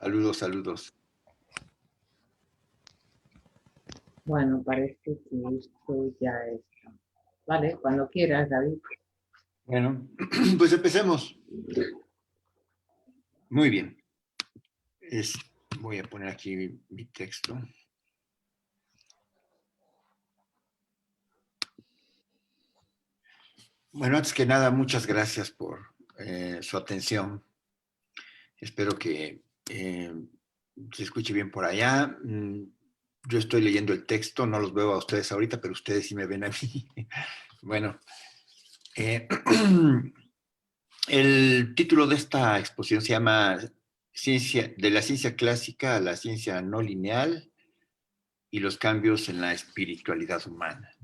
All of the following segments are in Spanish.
Saludos, saludos. Bueno, parece que esto ya está. Vale, cuando quieras, David. Bueno, pues empecemos. Muy bien. Voy a poner aquí mi texto. Bueno, antes que nada, muchas gracias por su atención. Espero que se escuche bien por allá. Yo estoy leyendo el texto, no los veo a ustedes ahorita, pero ustedes sí me ven a mí. Bueno, el título de esta exposición se llama De la ciencia clásica a la ciencia no lineal y los cambios en la espiritualidad humana.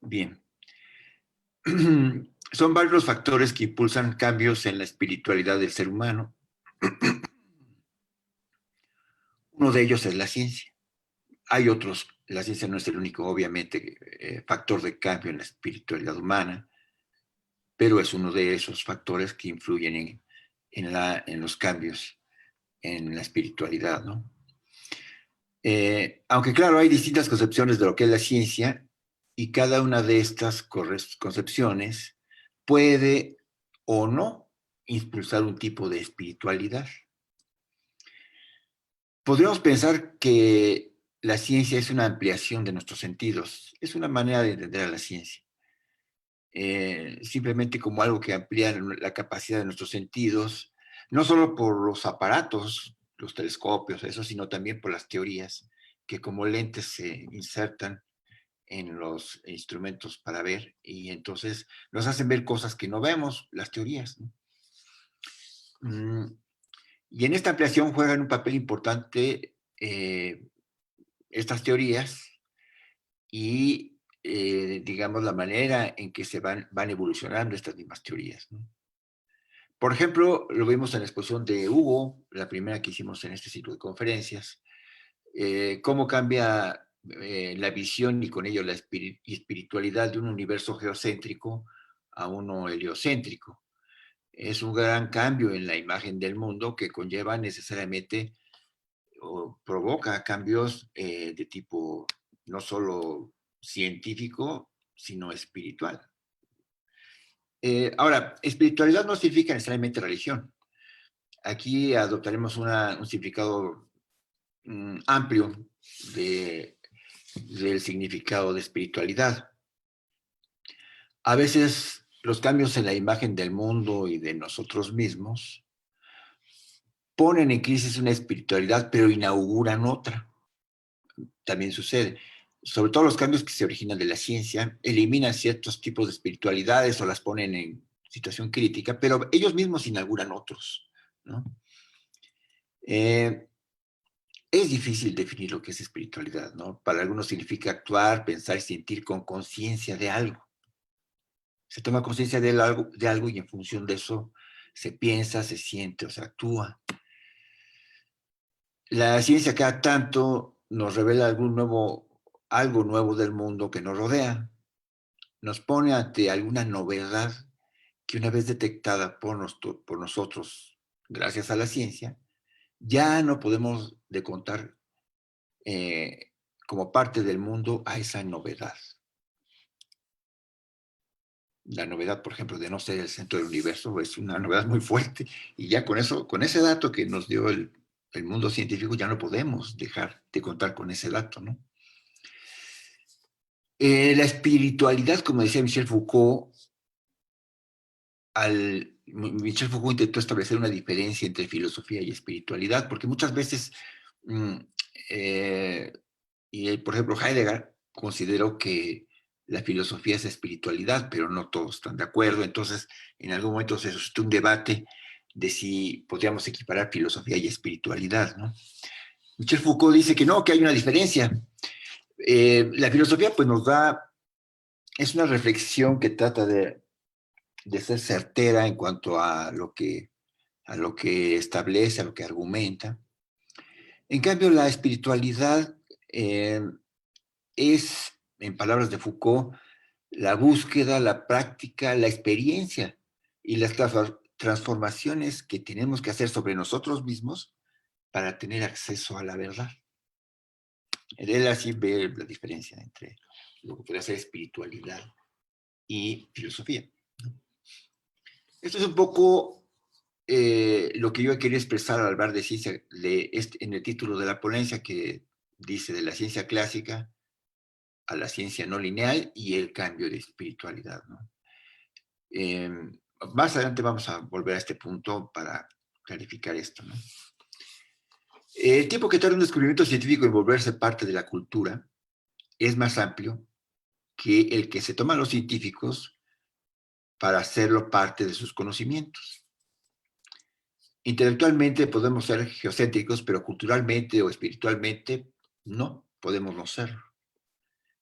Bien. Son varios los factores que impulsan cambios en la espiritualidad del ser humano. Uno de ellos es la ciencia. Hay otros, la ciencia no es el único, obviamente, factor de cambio en la espiritualidad humana, pero es uno de esos factores que influyen en los cambios en la espiritualidad, ¿no? Aunque claro, hay distintas concepciones de lo que es la ciencia y cada una de estas concepciones puede o no impulsar un tipo de espiritualidad. Podríamos pensar que la ciencia es una ampliación de nuestros sentidos, es una manera de entender a la ciencia, simplemente como algo que amplía la capacidad de nuestros sentidos, no solo por los aparatos, los telescopios, eso, sino también por las teorías que como lentes se insertan en los instrumentos para ver y entonces nos hacen ver cosas que no vemos, las teorías, ¿no? Y en esta ampliación juegan un papel importante estas teorías y, digamos, la manera en que se van evolucionando estas mismas teorías, ¿no? Por ejemplo, lo vimos en la exposición de Hugo, la primera que hicimos en este ciclo de conferencias, cómo cambia la visión y con ello la espiritualidad de un universo geocéntrico a uno heliocéntrico. Es un gran cambio en la imagen del mundo que conlleva necesariamente o provoca cambios de tipo no solo científico, sino espiritual. Ahora, espiritualidad no significa necesariamente religión. Aquí adoptaremos un significado amplio del significado de espiritualidad. A veces los cambios en la imagen del mundo y de nosotros mismos ponen en crisis una espiritualidad, pero inauguran otra. También sucede. Sobre todo los cambios que se originan de la ciencia, eliminan ciertos tipos de espiritualidades o las ponen en situación crítica, pero ellos mismos inauguran otros, ¿no? Es difícil definir lo que es espiritualidad, ¿no? Para algunos significa actuar, pensar y sentir con conciencia de algo. Se toma conciencia de algo y en función de eso se piensa, se siente o se actúa. La ciencia cada tanto nos revela algo nuevo del mundo que nos rodea. Nos pone ante alguna novedad que una vez detectada por nosotros, gracias a la ciencia, ya no podemos de contar como parte del mundo a esa novedad. La novedad, por ejemplo, de no ser el centro del universo es una novedad muy fuerte y ya con eso, con ese dato que nos dio el mundo científico, ya no podemos dejar de contar con ese dato, ¿no? La espiritualidad, como decía Michel Foucault, Michel Foucault intentó establecer una diferencia entre filosofía y espiritualidad, porque muchas veces, por ejemplo, Heidegger consideró que la filosofía es espiritualidad, pero no todos están de acuerdo. Entonces, en algún momento se suscitó un debate de si podríamos equiparar filosofía y espiritualidad, ¿no? Michel Foucault dice que no, que hay una diferencia. La filosofía, pues, es una reflexión que trata de ser certera en cuanto a lo que establece, a lo que argumenta. En cambio, la espiritualidad es, en palabras de Foucault, la búsqueda, la práctica, la experiencia y las transformaciones que tenemos que hacer sobre nosotros mismos para tener acceso a la verdad. Él así ve la diferencia entre lo que puede ser espiritualidad y filosofía. Esto es un poco lo que yo quería expresar al hablar de ciencia, en el título de la ponencia, que dice de la ciencia clásica a la ciencia no lineal y el cambio de espiritualidad, ¿no? Eh, Más adelante vamos a volver a este punto para clarificar esto, ¿no? El tiempo que tarda un descubrimiento científico en volverse parte de la cultura es más amplio que el que se toman los científicos para hacerlo parte de sus conocimientos. Intelectualmente podemos ser geocéntricos, pero culturalmente o espiritualmente no podemos no serlo.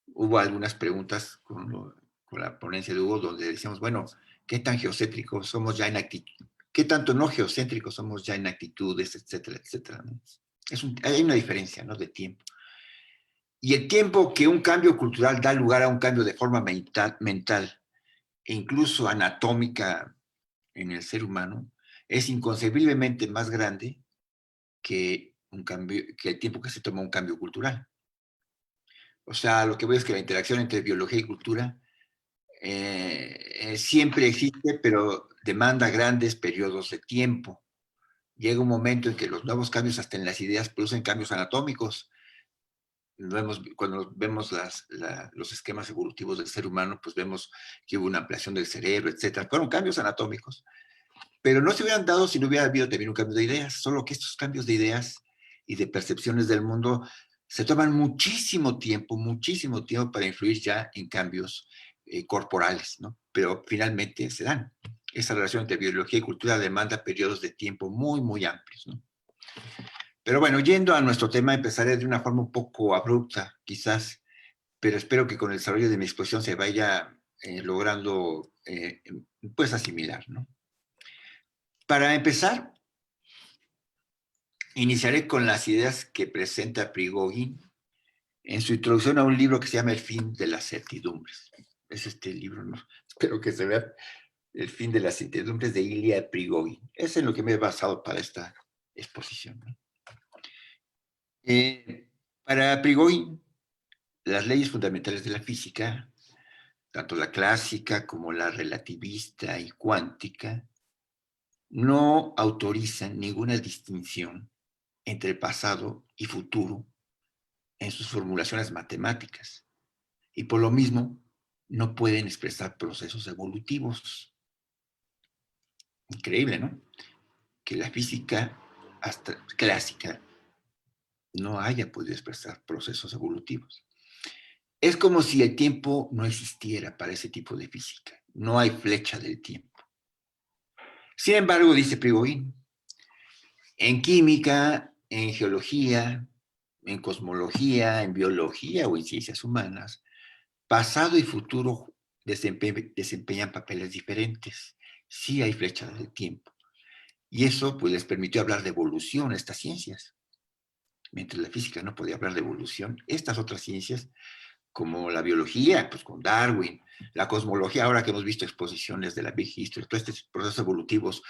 Hubo algunas preguntas con la ponencia de Hugo donde decíamos, bueno, ¿qué tan geocéntricos somos ya en actitud? ¿Qué tanto no geocéntricos somos ya en actitudes, etcétera, etcétera, ¿no? Hay una diferencia, ¿no?, de tiempo. Y el tiempo que un cambio cultural da lugar a un cambio de forma mental e incluso anatómica en el ser humano es inconcebiblemente más grande que el tiempo que se toma un cambio cultural. O sea, lo que veo es que la interacción entre biología y cultura siempre existe, pero demanda grandes periodos de tiempo. Llega un momento en que los nuevos cambios, hasta en las ideas, producen cambios anatómicos. Cuando vemos los esquemas evolutivos del ser humano, pues vemos que hubo una ampliación del cerebro, etcétera. Fueron cambios anatómicos, pero no se hubieran dado si no hubiera habido también un cambio de ideas, solo que estos cambios de ideas y de percepciones del mundo se toman muchísimo tiempo para influir ya en cambios corporales, ¿no? Pero finalmente se dan. Esa relación entre biología y cultura demanda periodos de tiempo muy, muy amplios, ¿no? Pero bueno, yendo a nuestro tema, empezaré de una forma un poco abrupta, quizás, pero espero que con el desarrollo de mi exposición se vaya logrando, pues, asimilar, ¿no? Para empezar, iniciaré con las ideas que presenta Prigogine en su introducción a un libro que se llama El fin de las certidumbres. Es este libro, ¿no? Espero que se vea. El fin de las certidumbres de Ilya Prigogine. Es en lo que me he basado para esta exposición, ¿no? Para Prigogine, las leyes fundamentales de la física, tanto la clásica como la relativista y cuántica, no autorizan ninguna distinción entre pasado y futuro en sus formulaciones matemáticas, y por lo mismo no pueden expresar procesos evolutivos. Increíble, ¿no? Que la física hasta clásica no haya podido expresar procesos evolutivos. Es como si el tiempo no existiera para ese tipo de física. No hay flecha del tiempo. Sin embargo, dice Prigogine, en química, en geología, en cosmología, en biología o en ciencias humanas, pasado y futuro desempeñan papeles diferentes. Sí hay flechas del tiempo. Y eso pues les permitió hablar de evolución a estas ciencias. Mientras la física no podía hablar de evolución, estas otras ciencias, como la biología, pues con Darwin, la cosmología, ahora que hemos visto exposiciones de la Big History, todos estos procesos evolutivos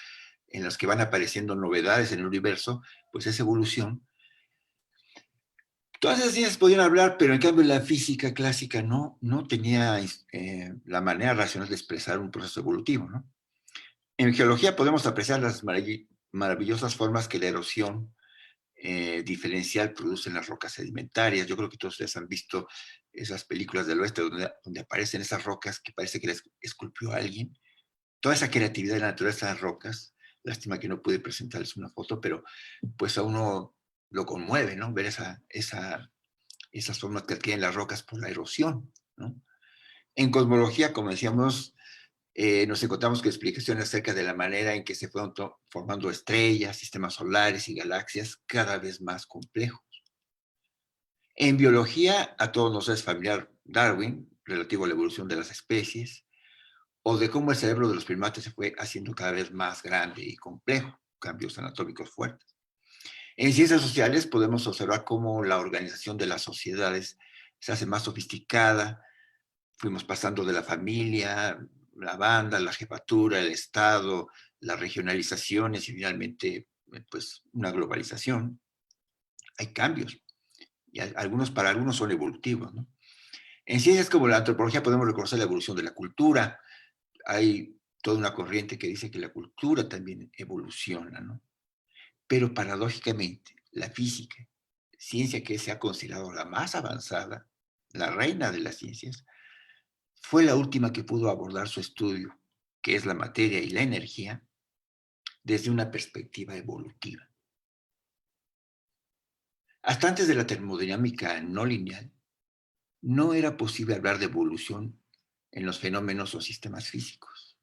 en los que van apareciendo novedades en el universo, pues es evolución. Todas esas ciencias podían hablar, pero en cambio la física clásica no tenía la manera racional de expresar un proceso evolutivo, ¿no? En geología podemos apreciar las maravillosas formas que la erosión diferencial produce en las rocas sedimentarias. Yo creo que todos ustedes han visto esas películas del oeste donde aparecen esas rocas que parece que las esculpió alguien. Toda esa creatividad de la naturaleza de las rocas, lástima que no pude presentarles una foto, pero pues a uno lo conmueve, ¿no? Ver esas formas que adquieren las rocas por la erosión, ¿no? En cosmología, como decíamos, nos encontramos con explicaciones acerca de la manera en que se fueron formando estrellas, sistemas solares y galaxias cada vez más complejos. En biología, a todos nos es familiar Darwin, relativo a la evolución de las especies, o de cómo el cerebro de los primates se fue haciendo cada vez más grande y complejo, cambios anatómicos fuertes. En ciencias sociales podemos observar cómo la organización de las sociedades se hace más sofisticada, fuimos pasando de la familia, la banda, la jefatura, el Estado, las regionalizaciones y finalmente, pues, una globalización. Hay cambios, y algunos para algunos son evolutivos, ¿no? En ciencias como la antropología podemos reconocer la evolución de la cultura. Hay toda una corriente que dice que la cultura también evoluciona, ¿no? Pero paradójicamente, la física, ciencia que se ha considerado la más avanzada, la reina de las ciencias, fue la última que pudo abordar su estudio, que es la materia y la energía, desde una perspectiva evolutiva. Hasta antes de la termodinámica no lineal, no era posible hablar de evolución en los fenómenos o sistemas físicos.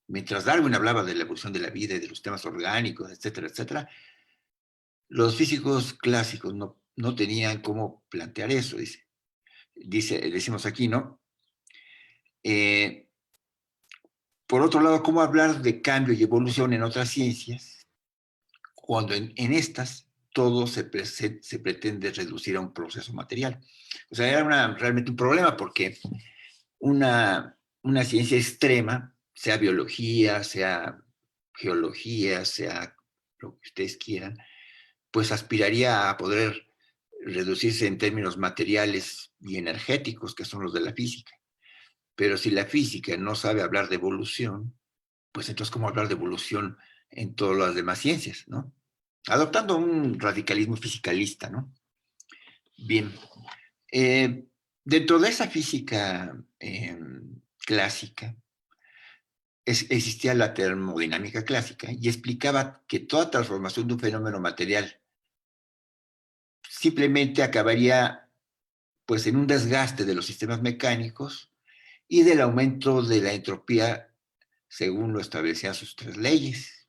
Mientras Darwin hablaba de la evolución de la vida y de los sistemas orgánicos, etcétera, etcétera, los físicos clásicos no tenían cómo plantear eso, decimos aquí, ¿no? Por otro lado, ¿cómo hablar de cambio y evolución en otras ciencias cuando en estas todo se pretende reducir a un proceso material? O sea, era realmente un problema porque una ciencia extrema, sea biología, sea geología, sea lo que ustedes quieran, pues aspiraría a poder reducirse en términos materiales y energéticos, que son los de la física. Pero si la física no sabe hablar de evolución, pues entonces, ¿cómo hablar de evolución en todas las demás ciencias, no? Adoptando un radicalismo fisicalista, ¿no? Bien. Dentro de esa física clásica, existía la termodinámica clásica y explicaba que toda transformación de un fenómeno material simplemente acabaría pues en un desgaste de los sistemas mecánicos y del aumento de la entropía según lo establecían sus tres leyes.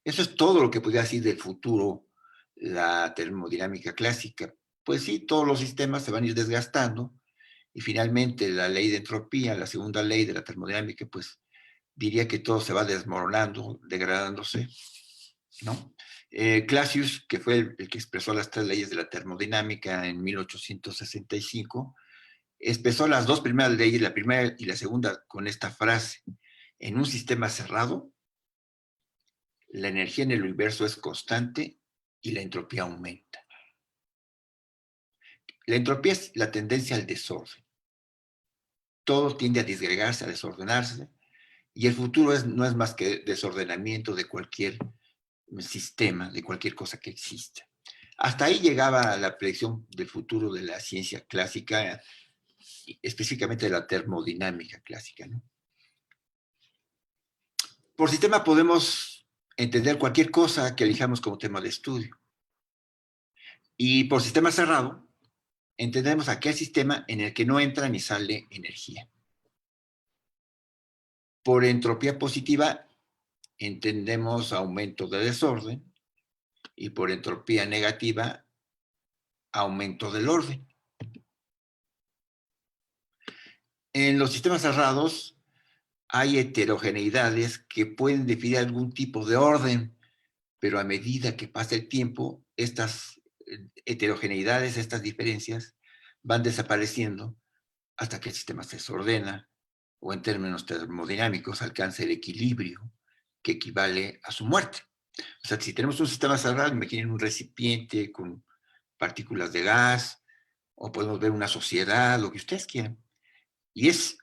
Eso es todo lo que podía decir del futuro la termodinámica clásica. Pues sí, todos los sistemas se van a ir desgastando y finalmente la ley de entropía, la segunda ley de la termodinámica, pues diría que todo se va desmoronando, degradándose, ¿no? Clausius, que fue el que expresó las tres leyes de la termodinámica en 1865, expresó las dos primeras leyes, la primera y la segunda, con esta frase: en un sistema cerrado, la energía en el universo es constante y la entropía aumenta. La entropía es la tendencia al desorden. Todo tiende a disgregarse, a desordenarse, y el futuro no es más que desordenamiento de cualquier sistema, de cualquier cosa que exista. Hasta ahí llegaba la predicción del futuro de la ciencia clásica, específicamente de la termodinámica clásica, ¿no? Por sistema podemos entender cualquier cosa que elijamos como tema de estudio. Y por sistema cerrado, entendemos aquel sistema en el que no entra ni sale energía. Por entropía positiva, entendemos aumento de desorden, y por entropía negativa, aumento del orden. En los sistemas cerrados hay heterogeneidades que pueden definir algún tipo de orden, pero a medida que pasa el tiempo, estas heterogeneidades, estas diferencias, van desapareciendo hasta que el sistema se desordena o en términos termodinámicos alcanza el equilibrio que equivale a su muerte. O sea, si tenemos un sistema cerrado, imaginen un recipiente con partículas de gas, o podemos ver una sociedad, lo que ustedes quieran. Y es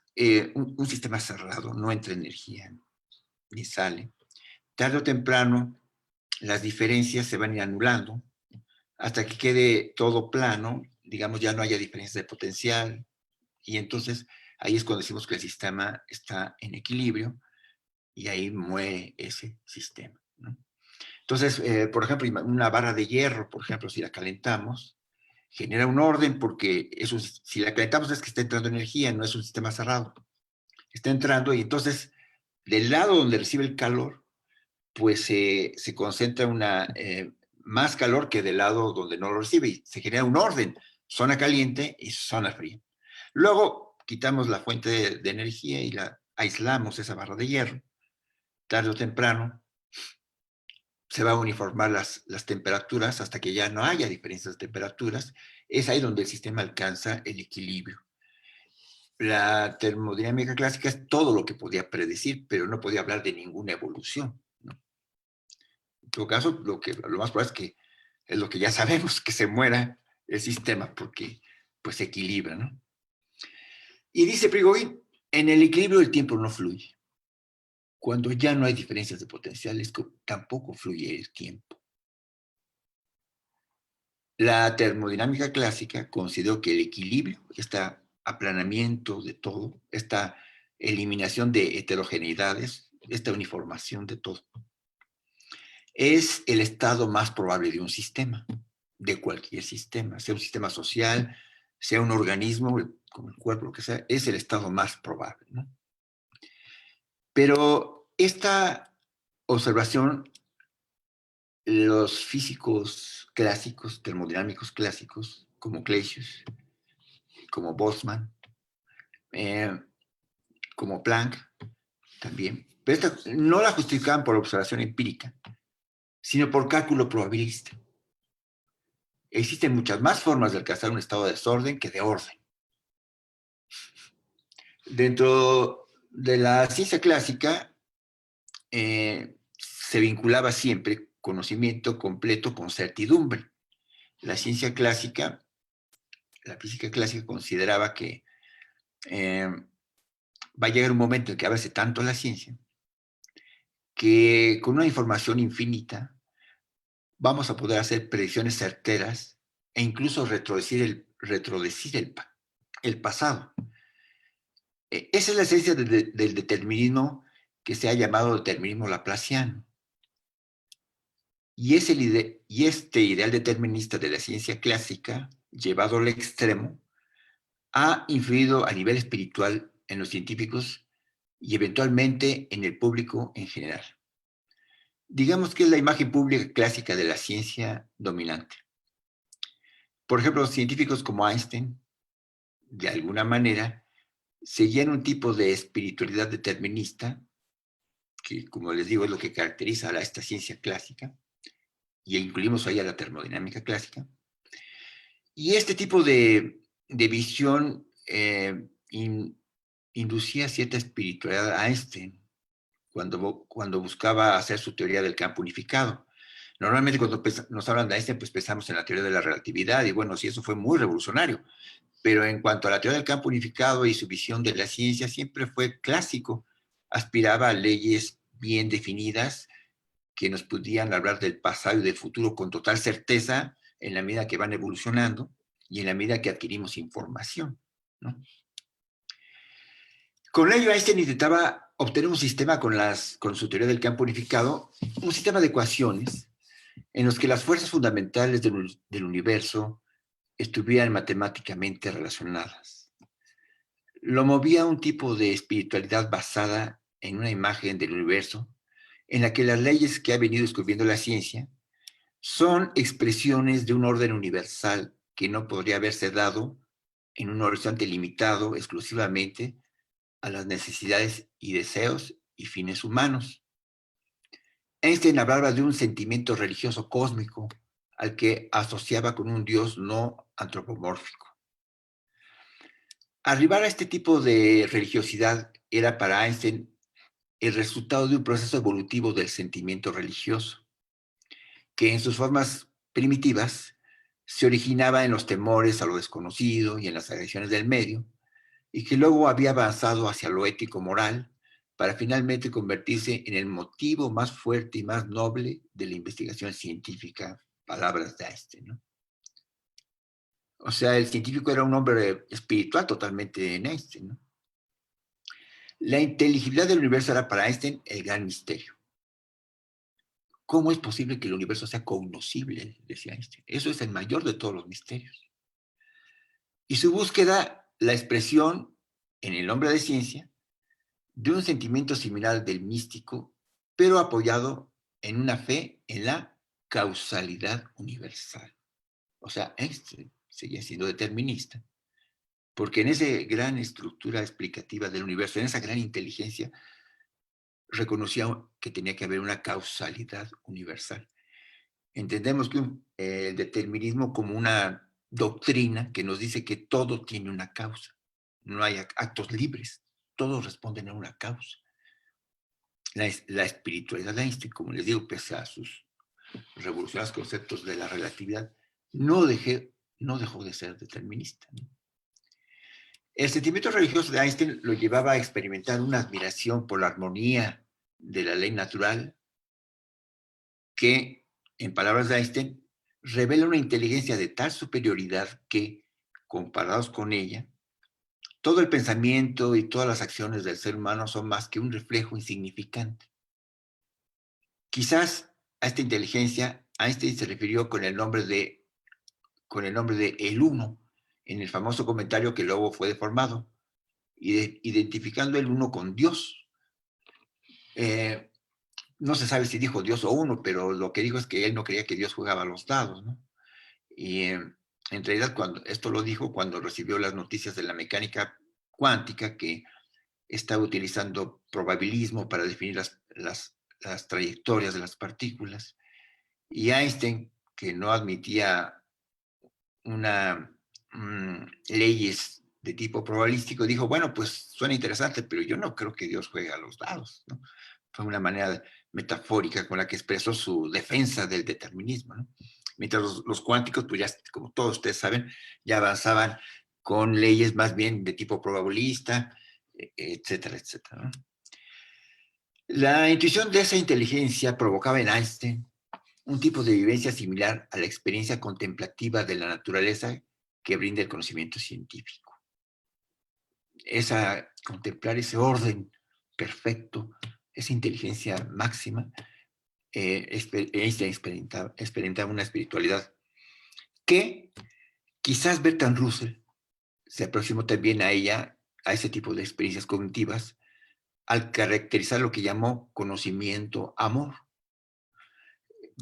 un sistema cerrado, no entra energía ni sale. Tarde o temprano, las diferencias se van a ir anulando hasta que quede todo plano, digamos, ya no haya diferencias de potencial, y entonces ahí es cuando decimos que el sistema está en equilibrio y ahí muere ese sistema, ¿no? Entonces, por ejemplo, una barra de hierro, por ejemplo, si la calentamos, genera un orden porque si la calentamos es que está entrando energía, no es un sistema cerrado. Está entrando y entonces del lado donde recibe el calor, pues se concentra más calor que del lado donde no lo recibe y se genera un orden, zona caliente y zona fría. Luego quitamos la fuente de energía y aislamos esa barra de hierro. Tarde o temprano se va a uniformar las temperaturas hasta que ya no haya diferencias de temperaturas. Es ahí donde el sistema alcanza el equilibrio. la termodinámica clásica es todo lo que podía predecir, pero no podía hablar de ninguna evolución, ¿no? En todo caso, lo más probable es que es lo que ya sabemos, que se muera el sistema porque pues se equilibra, ¿no? Y dice Prigogine, en el equilibrio el tiempo no fluye. Cuando ya no hay diferencias de potenciales, tampoco fluye el tiempo. La termodinámica clásica consideró que el equilibrio, este aplanamiento de todo, esta eliminación de heterogeneidades, esta uniformación de todo, es el estado más probable de un sistema, de cualquier sistema, sea un sistema social, sea un organismo, como el cuerpo, lo que sea, es el estado más probable, ¿no? Pero esta observación, los físicos clásicos, termodinámicos clásicos, como Clausius, como Boltzmann, eh, como Planck también, pero esta no la justificaban por observación empírica, sino por cálculo probabilista. Existen muchas más formas de alcanzar un estado de desorden que de orden. Dentro de la ciencia clásica se vinculaba siempre conocimiento completo con certidumbre. La ciencia clásica, la física clásica consideraba que va a llegar un momento en que avance tanto la ciencia que con una información infinita vamos a poder hacer predicciones certeras e incluso retrodecir el pasado. Esa es la esencia del determinismo que se ha llamado determinismo laplaciano. Y este ideal determinista de la ciencia clásica, llevado al extremo, ha influido a nivel espiritual en los científicos y eventualmente en el público en general. Digamos que es la imagen pública clásica de la ciencia dominante. Por ejemplo, los científicos como Einstein, de alguna manera, seguían un tipo de espiritualidad determinista, que como les digo es lo que caracteriza a esta ciencia clásica, y incluimos ahí a la termodinámica clásica. Y este tipo de visión inducía cierta espiritualidad a Einstein cuando buscaba hacer su teoría del campo unificado. Normalmente cuando nos hablan de Einstein, pues pensamos en la teoría de la relatividad, y bueno, sí, eso fue muy revolucionario. Pero en cuanto a la teoría del campo unificado y su visión de la ciencia, siempre fue clásico. Aspiraba a leyes bien definidas que nos pudieran hablar del pasado y del futuro con total certeza en la medida que van evolucionando y en la medida que adquirimos información, ¿no? Con ello, Einstein intentaba obtener un sistema con su teoría del campo unificado, un sistema de ecuaciones en los que las fuerzas fundamentales del universo estuvieran matemáticamente relacionadas. Lo movía un tipo de espiritualidad basada en una imagen del universo en la que las leyes que ha venido descubriendo la ciencia son expresiones de un orden universal que no podría haberse dado en un horizonte limitado exclusivamente a las necesidades y deseos y fines humanos. Einstein hablaba de un sentimiento religioso cósmico al que asociaba con un Dios no antropomórfico. Arribar a este tipo de religiosidad era para Einstein el resultado de un proceso evolutivo del sentimiento religioso, que en sus formas primitivas se originaba en los temores a lo desconocido y en las agresiones del medio, y que luego había avanzado hacia lo ético-moral para finalmente convertirse en el motivo más fuerte y más noble de la investigación científica, palabras de Einstein, ¿no? O sea, el científico era un hombre espiritual totalmente en Einstein, ¿no? La inteligibilidad del universo era para Einstein el gran misterio. ¿Cómo es posible que el universo sea cognoscible? Decía Einstein. Eso es el mayor de todos los misterios. Y su búsqueda, la expresión en el hombre de ciencia, de un sentimiento similar del místico, pero apoyado en una fe en la causalidad universal. O sea, Einstein seguía siendo determinista, porque en esa gran estructura explicativa del universo, en esa gran inteligencia, reconocía que tenía que haber una causalidad universal. Entendemos que el determinismo como una doctrina que nos dice que todo tiene una causa, no hay actos libres, todos responden a una causa. La espiritualidad de Einstein, como les digo, pese a sus revolucionarios conceptos de la relatividad, no dejó de ser determinista, ¿no? El sentimiento religioso de Einstein lo llevaba a experimentar una admiración por la armonía de la ley natural que, en palabras de Einstein, revela una inteligencia de tal superioridad que, comparados con ella, todo el pensamiento y todas las acciones del ser humano son más que un reflejo insignificante. Quizás a esta inteligencia Einstein se refirió con el nombre de el uno en el famoso comentario que luego fue deformado, identificando el uno con Dios. Eh, no se sabe si dijo Dios o uno, pero lo que dijo es que él no creía que Dios jugaba a los dados, ¿no? Y en realidad esto lo dijo cuando recibió las noticias de la mecánica cuántica, que estaba utilizando probabilismo para definir las trayectorias de las partículas. Y Einstein, que no admitía leyes de tipo probabilístico, dijo, bueno, pues suena interesante, pero yo no creo que Dios juegue a los dados, ¿no? Fue una manera metafórica con la que expresó su defensa del determinismo, ¿no? Mientras los cuánticos, pues ya, como todos ustedes saben, ya avanzaban con leyes más bien de tipo probabilista, etcétera, etcétera, ¿no? La intuición de esa inteligencia provocaba en Einstein un tipo de vivencia similar a la experiencia contemplativa de la naturaleza que brinda el conocimiento científico. Contemplar ese orden perfecto, esa inteligencia máxima, Einstein experimentaba una espiritualidad que quizás Bertrand Russell se aproximó también a ella, a ese tipo de experiencias cognitivas, al caracterizar lo que llamó conocimiento amor.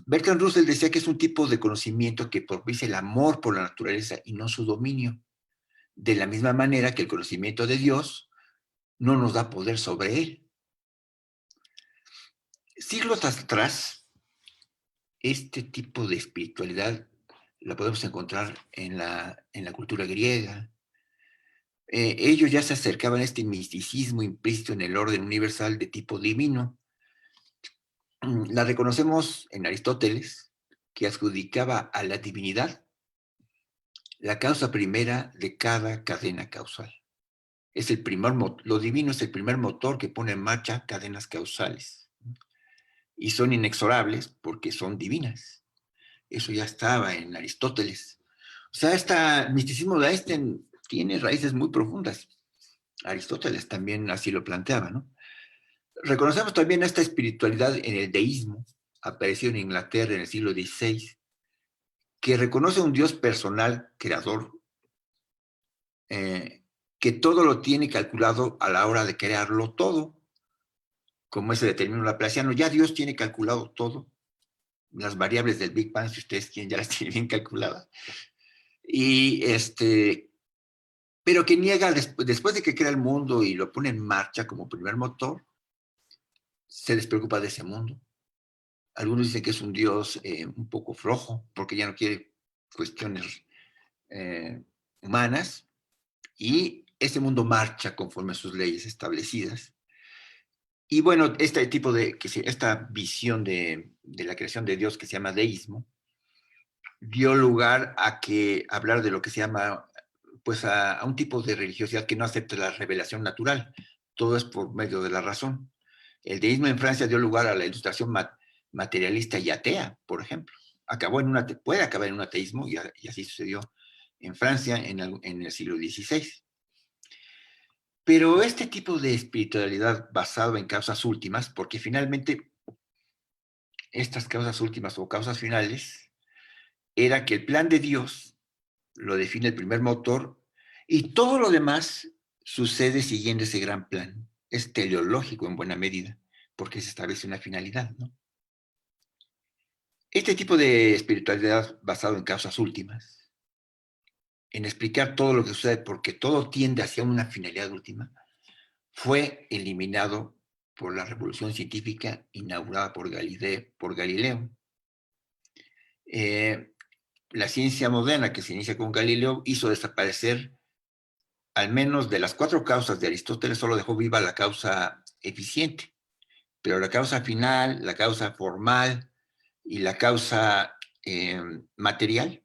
Bertrand Russell decía que es un tipo de conocimiento que propicia el amor por la naturaleza y no su dominio, de la misma manera que el conocimiento de Dios no nos da poder sobre él. Siglos atrás, este tipo de espiritualidad la podemos encontrar en la cultura griega. Ellos ya se acercaban a este misticismo implícito en el orden universal de tipo divino. La reconocemos en Aristóteles, que adjudicaba a la divinidad la causa primera de cada cadena causal. Lo divino es el primer motor que pone en marcha cadenas causales. Y son inexorables porque son divinas. Eso ya estaba en Aristóteles. O sea, este misticismo de Einstein tiene raíces muy profundas. Aristóteles también así lo planteaba, ¿no? Reconocemos también esta espiritualidad en el deísmo, apareció en Inglaterra en el siglo XVI, que reconoce un Dios personal, creador, eh, que todo lo tiene calculado a la hora de crearlo todo, como ese determinado laplaciano. Ya Dios tiene calculado todo, las variables del Big Bang, si ustedes quieren, ya las tienen bien calculadas. Y pero que niega, después de que crea el mundo y lo pone en marcha como primer motor, se despreocupa de ese mundo. Algunos dicen que es un Dios un poco flojo, porque ya no quiere cuestiones eh, humanas, y ese mundo marcha conforme a sus leyes establecidas. Y bueno, esta visión de la creación de Dios que se llama deísmo, dio lugar a hablar de lo que se llama, pues a un tipo de religiosidad que no acepta la revelación natural. Todo es por medio de la razón. El deísmo en Francia dio lugar a la ilustración materialista y atea, por ejemplo. Puede acabar en un ateísmo, y así sucedió en Francia en el siglo XVI. Pero este tipo de espiritualidad basado en causas últimas, porque finalmente estas causas últimas o causas finales, era que el plan de Dios lo define el primer motor y todo lo demás sucede siguiendo ese gran plan. Es teleológico en buena medida, porque se establece una finalidad, ¿no? Este tipo de espiritualidad basado en causas últimas, en explicar todo lo que sucede porque todo tiende hacia una finalidad última, fue eliminado por la revolución científica inaugurada por Galileo. La ciencia moderna que se inicia con Galileo hizo desaparecer al menos de las 4 causas de Aristóteles, solo dejó viva la causa eficiente, pero la causa final, la causa formal y la causa material,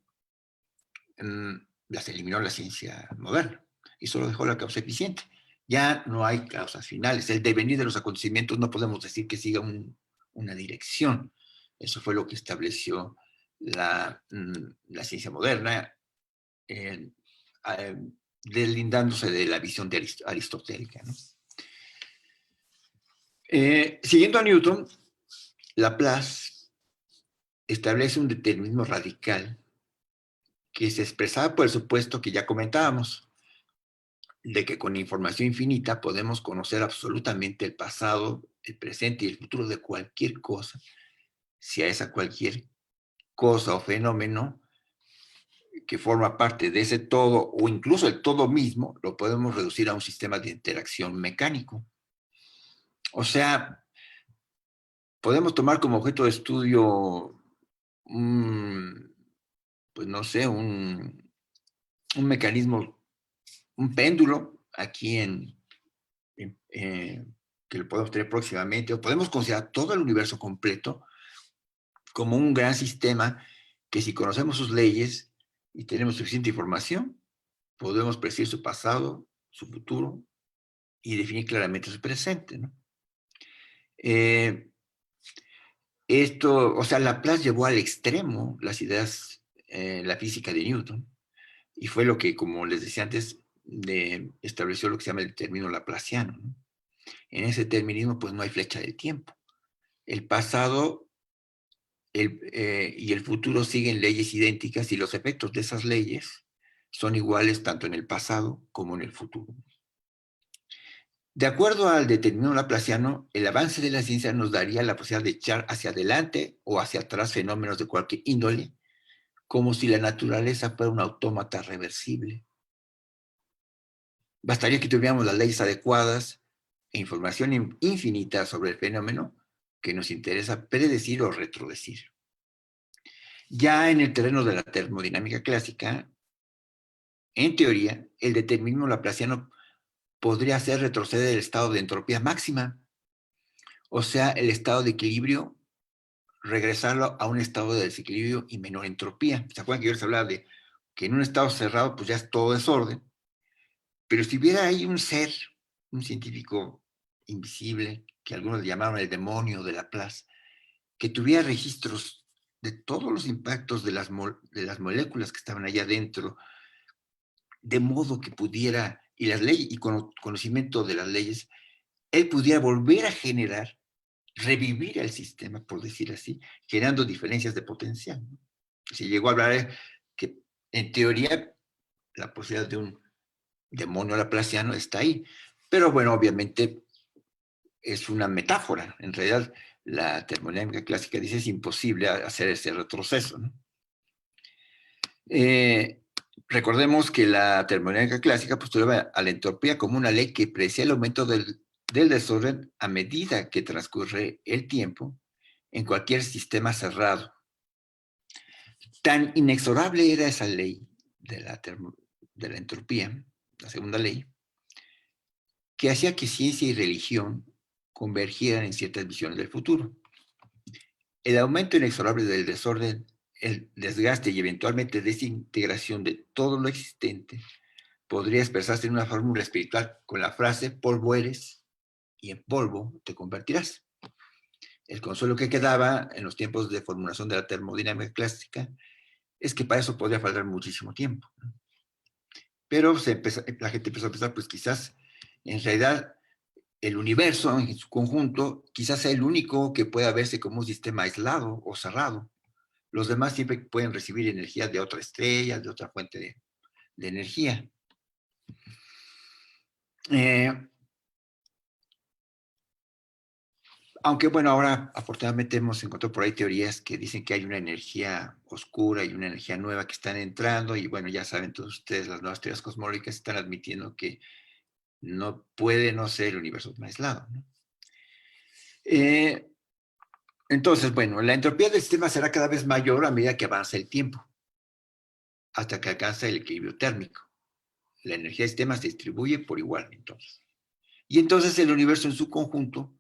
las eliminó la ciencia moderna y solo dejó la causa eficiente. Ya no hay causas finales. El devenir de los acontecimientos no podemos decir que siga una dirección. Eso fue lo que estableció la ciencia moderna, eh, eh, deslindándose de la visión de aristotélica, ¿no? Siguiendo a Newton, Laplace establece un determinismo radical que se expresaba por el supuesto que ya comentábamos, de que con información infinita podemos conocer absolutamente el pasado, el presente y el futuro de cualquier cosa, si a esa cualquier cosa o fenómeno que forma parte de ese todo o incluso el todo mismo, lo podemos reducir a un sistema de interacción mecánico. O sea, podemos tomar como objeto de estudio pues no sé, un mecanismo, un péndulo aquí que lo podemos tener próximamente, o podemos considerar todo el universo completo como un gran sistema que si conocemos sus leyes y tenemos suficiente información, podemos predecir su pasado, su futuro y definir claramente su presente, ¿no? O sea, Laplace llevó al extremo las ideas, la física de Newton, y fue lo que, como les decía antes, estableció lo que se llama el término laplaciano, ¿no? En ese determinismo, pues no hay flecha del tiempo. El pasado y el futuro siguen leyes idénticas y los efectos de esas leyes son iguales tanto en el pasado como en el futuro. De acuerdo al determinismo laplaciano, el avance de la ciencia nos daría la posibilidad de echar hacia adelante o hacia atrás fenómenos de cualquier índole, como si la naturaleza fuera un autómata reversible. Bastaría que tuviéramos las leyes adecuadas e información infinita sobre el fenómeno que nos interesa predecir o retrodecir. Ya en el terreno de la termodinámica clásica, en teoría, el determinismo laplaciano podría hacer retroceder el estado de entropía máxima, o sea, el estado de equilibrio, regresarlo a un estado de desequilibrio y menor entropía. ¿Se acuerdan que yo les hablaba de que en un estado cerrado pues ya es todo desorden? Pero si hubiera ahí un ser, un científico invisible, que algunos le llamaron el demonio de Laplace, que tuviera registros de todos los impactos de las moléculas que estaban allá adentro, de modo que pudiera, y las leyes, y con conocimiento de las leyes, él pudiera volver a generar, revivir el sistema, por decir así, generando diferencias de potencial, ¿no? Se llegó a hablar que, en teoría, la posibilidad de un demonio laplaciano está ahí. Pero bueno, obviamente es una metáfora. En realidad, la termodinámica clásica dice es imposible hacer ese retroceso, ¿no? Recordemos que la termodinámica clásica postulaba a la entropía como una ley que precia el aumento del desorden a medida que transcurre el tiempo en cualquier sistema cerrado. Tan inexorable era esa ley de la entropía, la segunda ley, que hacía que ciencia y religión convergieran en ciertas visiones del futuro. El aumento inexorable del desorden, el desgaste y eventualmente desintegración de todo lo existente podría expresarse en una fórmula espiritual con la frase polvo eres y en polvo te convertirás. El consuelo que quedaba en los tiempos de formulación de la termodinámica clásica es que para eso podría faltar muchísimo tiempo. Pero la gente empezó a pensar, pues quizás en realidad el universo en su conjunto quizás sea el único que pueda verse como un sistema aislado o cerrado. Los demás siempre pueden recibir energía de otra estrella, de otra fuente de energía. Aunque bueno, ahora afortunadamente hemos encontrado por ahí teorías que dicen que hay una energía oscura y una energía nueva que están entrando y bueno, ya saben todos ustedes, las nuevas teorías cosmológicas están admitiendo que no puede no ser el universo aislado, ¿no? Entonces, bueno, la entropía del sistema será cada vez mayor a medida que avanza el tiempo, hasta que alcanza el equilibrio térmico. la energía del sistema se distribuye por igual, entonces. Y entonces el universo en su conjunto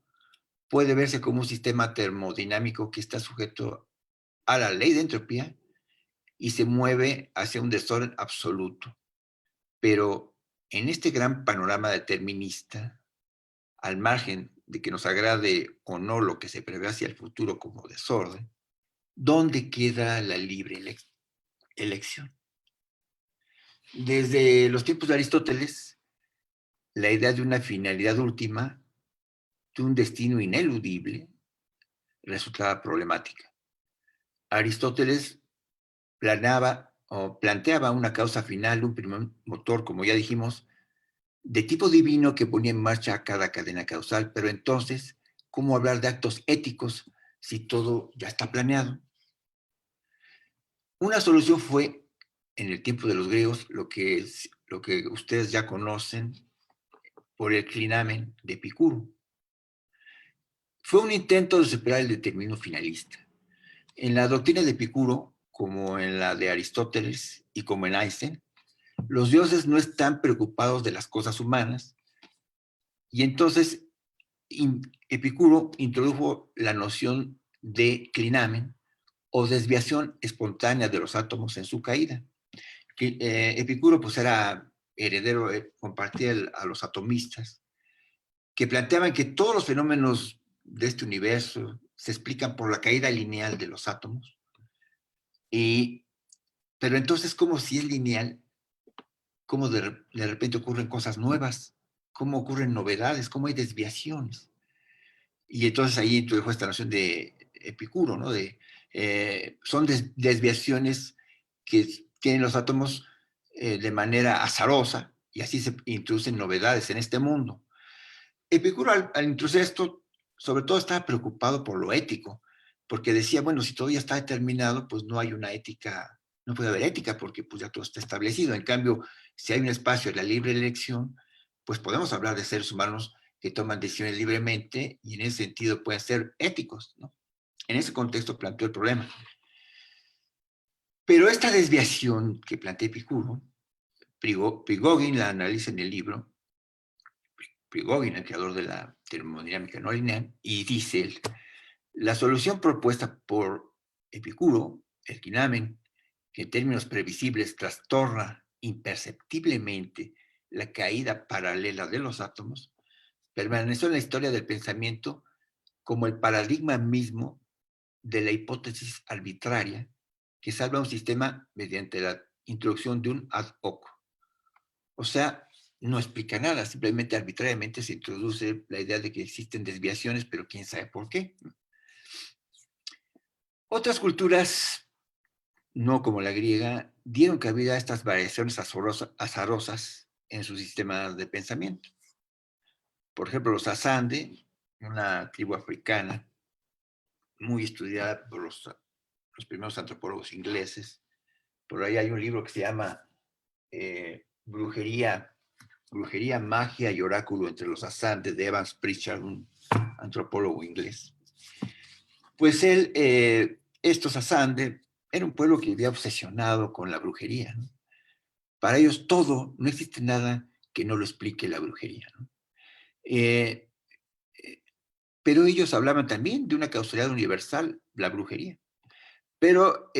puede verse como un sistema termodinámico que está sujeto a la ley de entropía y se mueve hacia un desorden absoluto. Pero en este gran panorama determinista, al margen de que nos agrade o no lo que se prevé hacia el futuro como desorden, ¿dónde queda la libre elección? Desde los tiempos de Aristóteles, la idea de una finalidad última, de un destino ineludible, resultaba problemática. Aristóteles planteaba una causa final, un primer motor, como ya dijimos, de tipo divino que ponía en marcha cada cadena causal, pero entonces, ¿cómo hablar de actos éticos si todo ya está planeado? Una solución fue, en el tiempo de los griegos, lo que ustedes ya conocen por el clinamen de Epicuro. Fue un intento de superar el determinismo finalista. En la doctrina de Epicuro, como en la de Aristóteles y como en Einstein, los dioses no están preocupados de las cosas humanas, y entonces Epicuro introdujo la noción de clinamen o desviación espontánea de los átomos en su caída. Epicuro pues era heredero, compartía a los atomistas, que planteaban que todos los fenómenos de este universo se explican por la caída lineal de los átomos. Pero entonces, ¿cómo si es lineal? ¿Cómo de repente ocurren cosas nuevas? ¿Cómo ocurren novedades? ¿Cómo hay desviaciones? Y entonces ahí introdujo esta noción de Epicuro, ¿no? Son desviaciones que tienen los átomos de manera azarosa y así se introducen novedades en este mundo. Epicuro al introducir esto, sobre todo estaba preocupado por lo ético, porque decía, bueno, si todo ya está determinado, pues no hay una ética, no puede haber ética porque pues ya todo está establecido. En cambio, si hay un espacio de la libre elección, pues podemos hablar de seres humanos que toman decisiones libremente y en ese sentido pueden ser éticos, ¿no? En ese contexto planteó el problema. Pero esta desviación que plantea Epicuro, Prigogine la analiza en el libro, Prigogine, el creador de la termodinámica no lineal, y dice él, la solución propuesta por Epicuro, el quinamen, que en términos previsibles trastorna imperceptiblemente la caída paralela de los átomos, permaneció en la historia del pensamiento como el paradigma mismo de la hipótesis arbitraria que salva un sistema mediante la introducción de un ad hoc. O sea, no explica nada, simplemente arbitrariamente se introduce la idea de que existen desviaciones, pero quién sabe por qué. Otras culturas, no como la griega, dieron cabida a estas variaciones azarosas en sus sistemas de pensamiento. Por ejemplo, los Azande, una tribu africana muy estudiada por los primeros antropólogos ingleses. Por ahí hay un libro que se llama Brujería, Magia y Oráculo entre los Azande, de Evans Pritchard, un antropólogo inglés. Pues estos Azande, era un pueblo que vivía obsesionado con la brujería, ¿no? Para ellos todo, no existe nada que no lo explique la brujería, ¿no? Pero ellos hablaban también de una causalidad universal, la brujería. Pero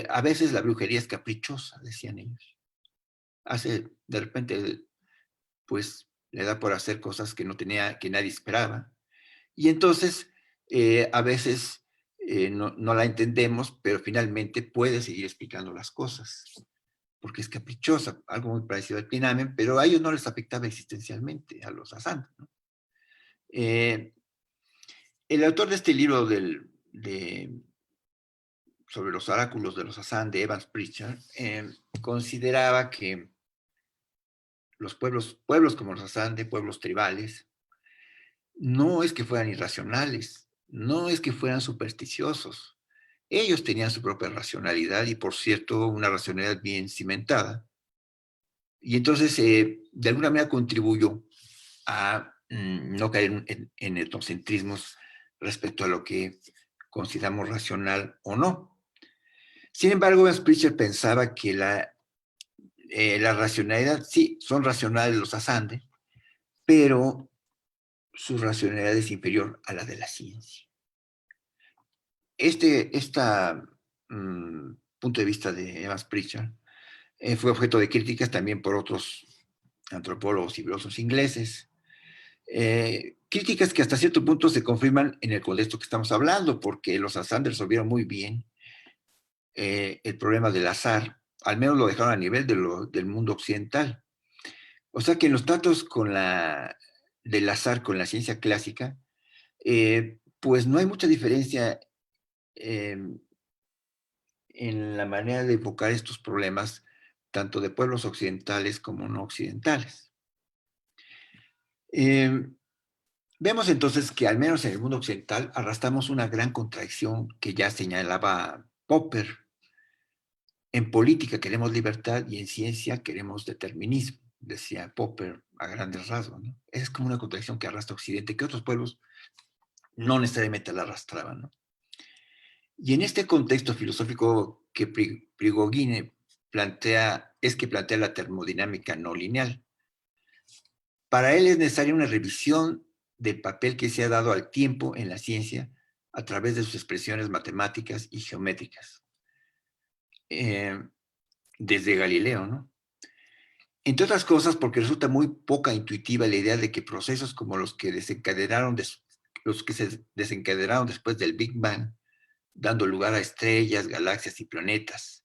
a veces la brujería es caprichosa, decían ellos. De repente, pues, le da por hacer cosas que que nadie esperaba. Y entonces, a veces no la entendemos, pero finalmente puede seguir explicando las cosas, porque es caprichosa, algo muy parecido al Pinamen, pero a ellos no les afectaba existencialmente, a los Asand, ¿no? El autor de este libro sobre los oráculos de los Asand, de Evans Pritchard, consideraba que los pueblos como los Asand, pueblos tribales, no es que fueran irracionales, no es que fueran supersticiosos. Ellos tenían su propia racionalidad y, por cierto, una racionalidad bien cimentada. Y entonces, de alguna manera, contribuyó a no caer en etnocentrismos respecto a lo que consideramos racional o no. Sin embargo, Pritchard pensaba que la racionalidad, sí, son racionales los Asande, pero su racionalidad es inferior a la de la ciencia. Este punto de vista de Evans Pritchard fue objeto de críticas también por otros antropólogos y filósofos ingleses. Críticas que hasta cierto punto se confirman en el contexto que estamos hablando, porque los Asande resolvieron muy bien el problema del azar, al menos lo dejaron a nivel del mundo occidental. O sea que en los tratos del azar con la ciencia clásica, pues no hay mucha diferencia eh, en la manera de enfocar estos problemas, tanto de pueblos occidentales como no occidentales. Vemos entonces que al menos en el mundo occidental arrastramos una gran contradicción que ya señalaba Popper. En política queremos libertad y en ciencia queremos determinismo, decía Popper a grandes rasgos, ¿no? Esa es como una contradicción que arrastra Occidente, que otros pueblos no necesariamente la arrastraban, ¿no? Y en este contexto filosófico que Prigogine plantea, es que plantea la termodinámica no lineal. Para él es necesaria una revisión del papel que se ha dado al tiempo en la ciencia a través de sus expresiones matemáticas y geométricas. Desde Galileo, ¿no? Entre otras cosas, porque resulta muy poca intuitiva la idea de que procesos como los que se desencadenaron después del Big Bang, dando lugar a estrellas, galaxias y planetas,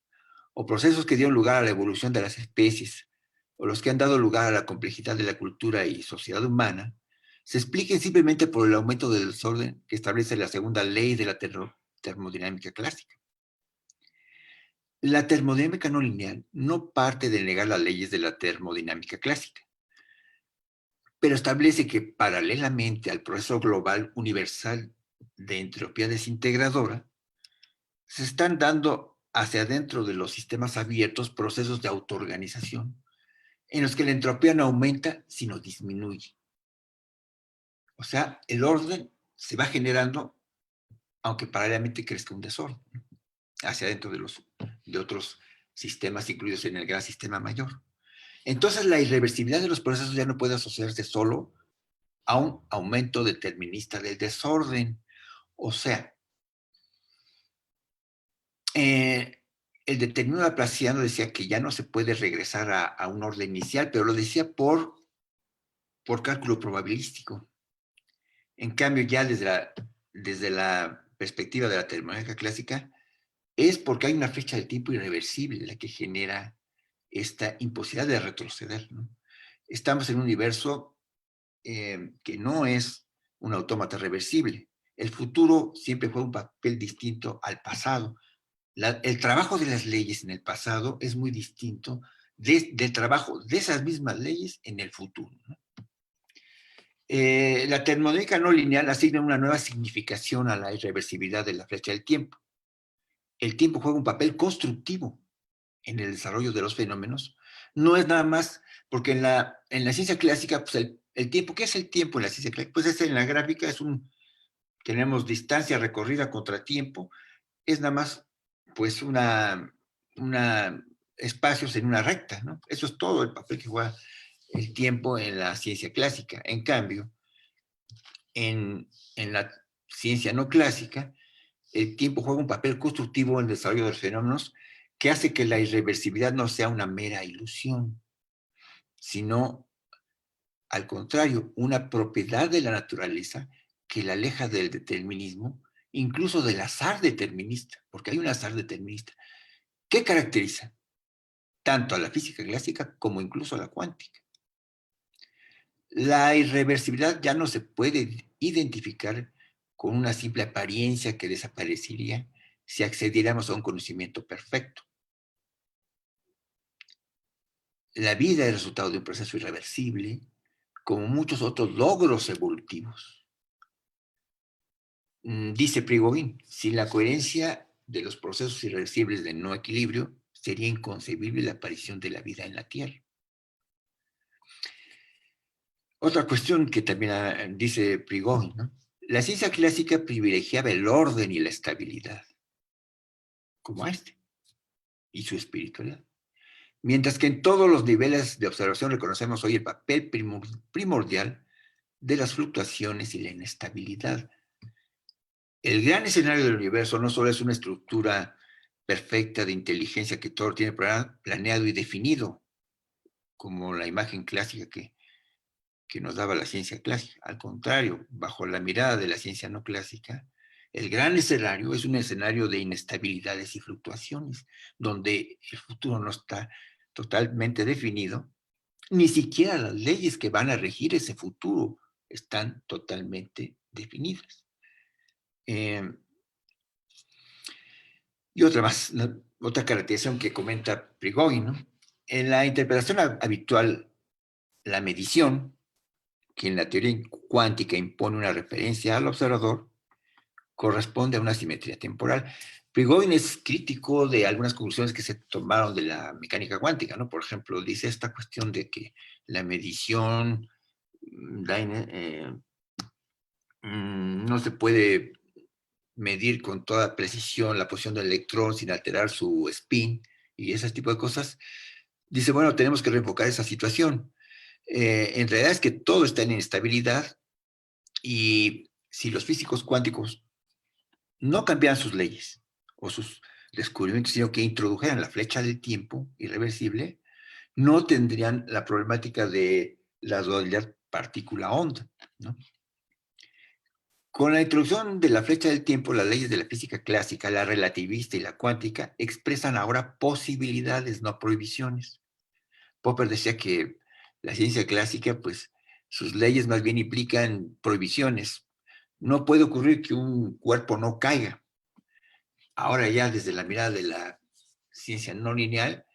o procesos que dieron lugar a la evolución de las especies, o los que han dado lugar a la complejidad de la cultura y sociedad humana, se expliquen simplemente por el aumento del desorden que establece la segunda ley de la termodinámica clásica. La termodinámica no lineal no parte de negar las leyes de la termodinámica clásica, pero establece que paralelamente al proceso global universal de entropía desintegradora, se están dando hacia adentro de los sistemas abiertos procesos de autoorganización en los que la entropía no aumenta, sino disminuye. O sea, el orden se va generando, aunque paralelamente crezca un desorden, hacia adentro de otros sistemas incluidos en el gran sistema mayor. Entonces, la irreversibilidad de los procesos ya no puede asociarse solo a un aumento determinista del desorden. O sea, el determinado laplaciano decía que ya no se puede regresar a un orden inicial, pero lo decía por cálculo probabilístico. En cambio, ya desde la perspectiva de la termodinámica clásica, es porque hay una fecha de tiempo irreversible la que genera esta imposibilidad de retroceder, ¿no? Estamos en un universo que no es un autómata reversible. El futuro siempre fue un papel distinto al pasado. El trabajo de las leyes en el pasado es muy distinto del trabajo de esas mismas leyes en el futuro, ¿no? La termodinámica no lineal asigna una nueva significación a la irreversibilidad de la flecha del tiempo. El tiempo juega un papel constructivo en el desarrollo de los fenómenos. No es nada más, porque en la ciencia clásica, pues el tiempo, ¿qué es el tiempo en la ciencia clásica? Pues en la gráfica tenemos distancia recorrida contra tiempo, es nada más, pues espacios en una recta, ¿no? Eso es todo el papel que juega el tiempo en la ciencia clásica. En cambio, en la ciencia no clásica, el tiempo juega un papel constructivo en el desarrollo de los fenómenos que hace que la irreversibilidad no sea una mera ilusión, sino, al contrario, una propiedad de la naturaleza que la aleja del determinismo, incluso del azar determinista, porque hay un azar determinista. ¿Qué caracteriza tanto a la física clásica como incluso a la cuántica? La irreversibilidad ya no se puede identificar con una simple apariencia que desaparecería si accediéramos a un conocimiento perfecto. La vida es el resultado de un proceso irreversible, como muchos otros logros evolutivos. Dice Prigogine, sin la coherencia de los procesos irreversibles de no equilibrio, sería inconcebible la aparición de la vida en la Tierra. Otra cuestión que también dice Prigogine, ¿no? La ciencia clásica privilegiaba el orden y la estabilidad, como este, y su espiritualidad. Mientras que en todos los niveles de observación reconocemos hoy el papel primordial de las fluctuaciones y la inestabilidad. El gran escenario del universo no solo es una estructura perfecta de inteligencia que todo tiene planeado y definido, como la imagen clásica que nos daba la ciencia clásica. Al contrario, bajo la mirada de la ciencia no clásica, el gran escenario es un escenario de inestabilidades y fluctuaciones, donde el futuro no está totalmente definido, ni siquiera las leyes que van a regir ese futuro están totalmente definidas. Y otra más, otra caracterización que comenta Prigogine, ¿no? En la interpretación habitual, la medición, que en la teoría cuántica impone una referencia al observador, corresponde a una simetría temporal. Prigogine es crítico de algunas conclusiones que se tomaron de la mecánica cuántica, ¿no? Por ejemplo, dice esta cuestión de que la medición no se puede medir con toda precisión la posición del electrón sin alterar su spin y ese tipo de cosas. Dice, bueno, tenemos que reenfocar esa situación. En realidad es que todo está en inestabilidad y si los físicos cuánticos no cambiaran sus leyes o sus descubrimientos, sino que introdujeran la flecha del tiempo irreversible, no tendrían la problemática de la dualidad partícula-onda, ¿no? Con la introducción de la flecha del tiempo, las leyes de la física clásica, la relativista y la cuántica expresan ahora posibilidades, no prohibiciones. Popper decía que la ciencia clásica, pues, sus leyes más bien implican prohibiciones. No puede ocurrir que un cuerpo no caiga. Ahora ya desde la mirada de la ciencia no lineal,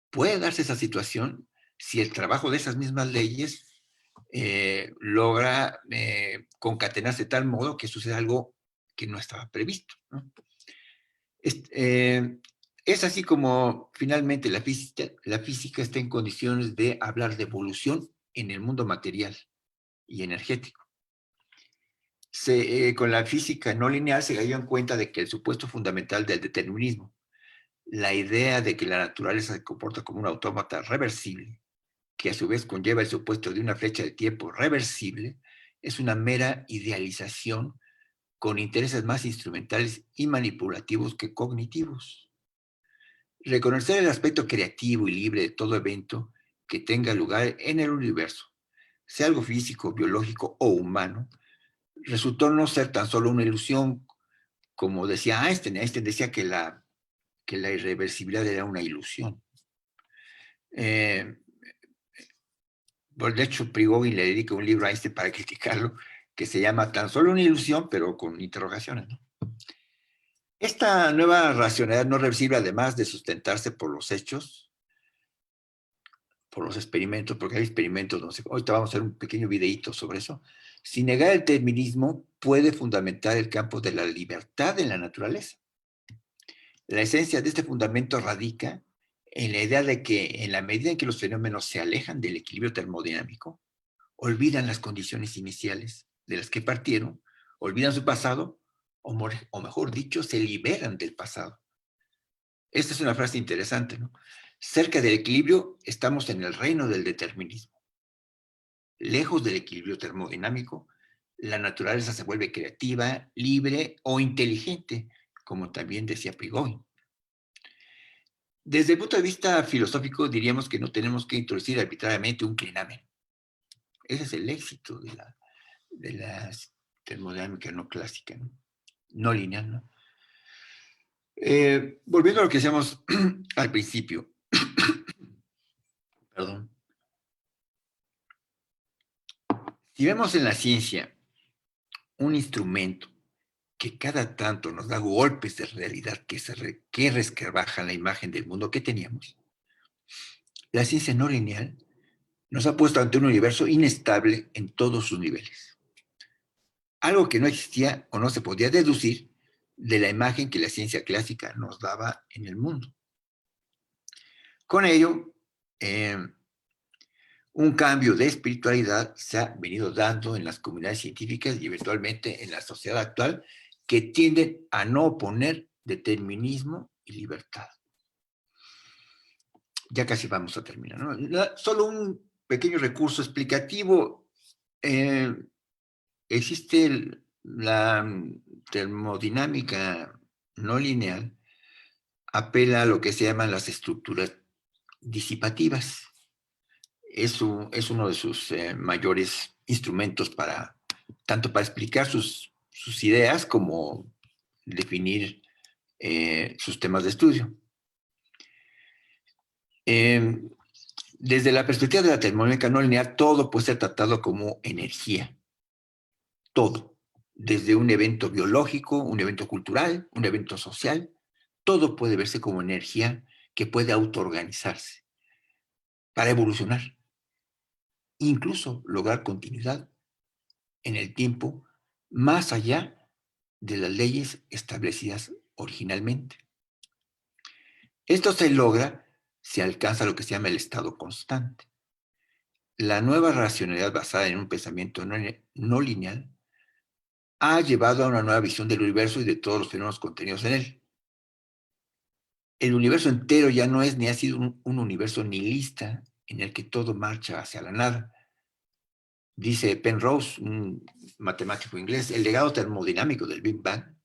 puede darse esa situación si el trabajo de esas mismas leyes logra concatenarse de tal modo que suceda algo que no estaba previsto, ¿no? Es así como finalmente la física está en condiciones de hablar de evolución en el mundo material y energético. Con la física no lineal se dio en cuenta de que el supuesto fundamental del determinismo, la idea de que la naturaleza se comporta como un autómata reversible, que a su vez conlleva el supuesto de una flecha de tiempo reversible, es una mera idealización con intereses más instrumentales y manipulativos que cognitivos. Reconocer el aspecto creativo y libre de todo evento que tenga lugar en el universo, sea algo físico, biológico o humano, resultó no ser tan solo una ilusión, como decía Einstein. Einstein decía que la irreversibilidad era una ilusión. De hecho, Prigogine le dedica un libro a Einstein para criticarlo, que se llama Tan solo una ilusión, pero con interrogaciones, ¿no? Esta nueva racionalidad no reversible, además de sustentarse por los hechos, por los experimentos, porque hay experimentos, no sé, ahorita vamos a hacer un pequeño videíto sobre eso, sin negar el determinismo, puede fundamentar el campo de la libertad en la naturaleza. La esencia de este fundamento radica en la idea de que en la medida en que los fenómenos se alejan del equilibrio termodinámico, olvidan las condiciones iniciales de las que partieron, olvidan su pasado, o mejor dicho, se liberan del pasado. Esta es una frase interesante, ¿no? Cerca del equilibrio estamos en el reino del determinismo. Lejos del equilibrio termodinámico, la naturaleza se vuelve creativa, libre o inteligente, como también decía Prigogine. Desde el punto de vista filosófico, diríamos que no tenemos que introducir arbitrariamente un clinamen. Ese es el éxito de la termodinámica no clásica, ¿no? No lineal, ¿no? Volviendo a lo que decíamos al principio, perdón. Si vemos en la ciencia un instrumento que cada tanto nos da golpes de realidad que resquebrajan la imagen del mundo que teníamos, la ciencia no lineal nos ha puesto ante un universo inestable en todos sus niveles. Algo que no existía o no se podía deducir de la imagen que la ciencia clásica nos daba en el mundo. Con ello, un cambio de espiritualidad se ha venido dando en las comunidades científicas y eventualmente en la sociedad actual, que tienden a no oponer determinismo y libertad. Ya casi vamos a terminar, ¿no? Solo un pequeño recurso explicativo. Existe la termodinámica no lineal, apela a lo que se llaman las estructuras disipativas. Es uno de sus mayores instrumentos tanto para explicar sus ideas como definir sus temas de estudio. Desde la perspectiva de la termodinámica no lineal, todo puede ser tratado como energía. Todo. Desde un evento biológico, un evento cultural, un evento social, todo puede verse como energía que puede autoorganizarse para evolucionar, incluso lograr continuidad en el tiempo más allá de las leyes establecidas originalmente. Esto se logra si alcanza lo que se llama el estado constante. La nueva racionalidad basada en un pensamiento no lineal ha llevado a una nueva visión del universo y de todos los fenómenos contenidos en él. El universo entero ya no es ni ha sido un universo nihilista en el que todo marcha hacia la nada. Dice Penrose, un matemático inglés, el legado termodinámico del Big Bang,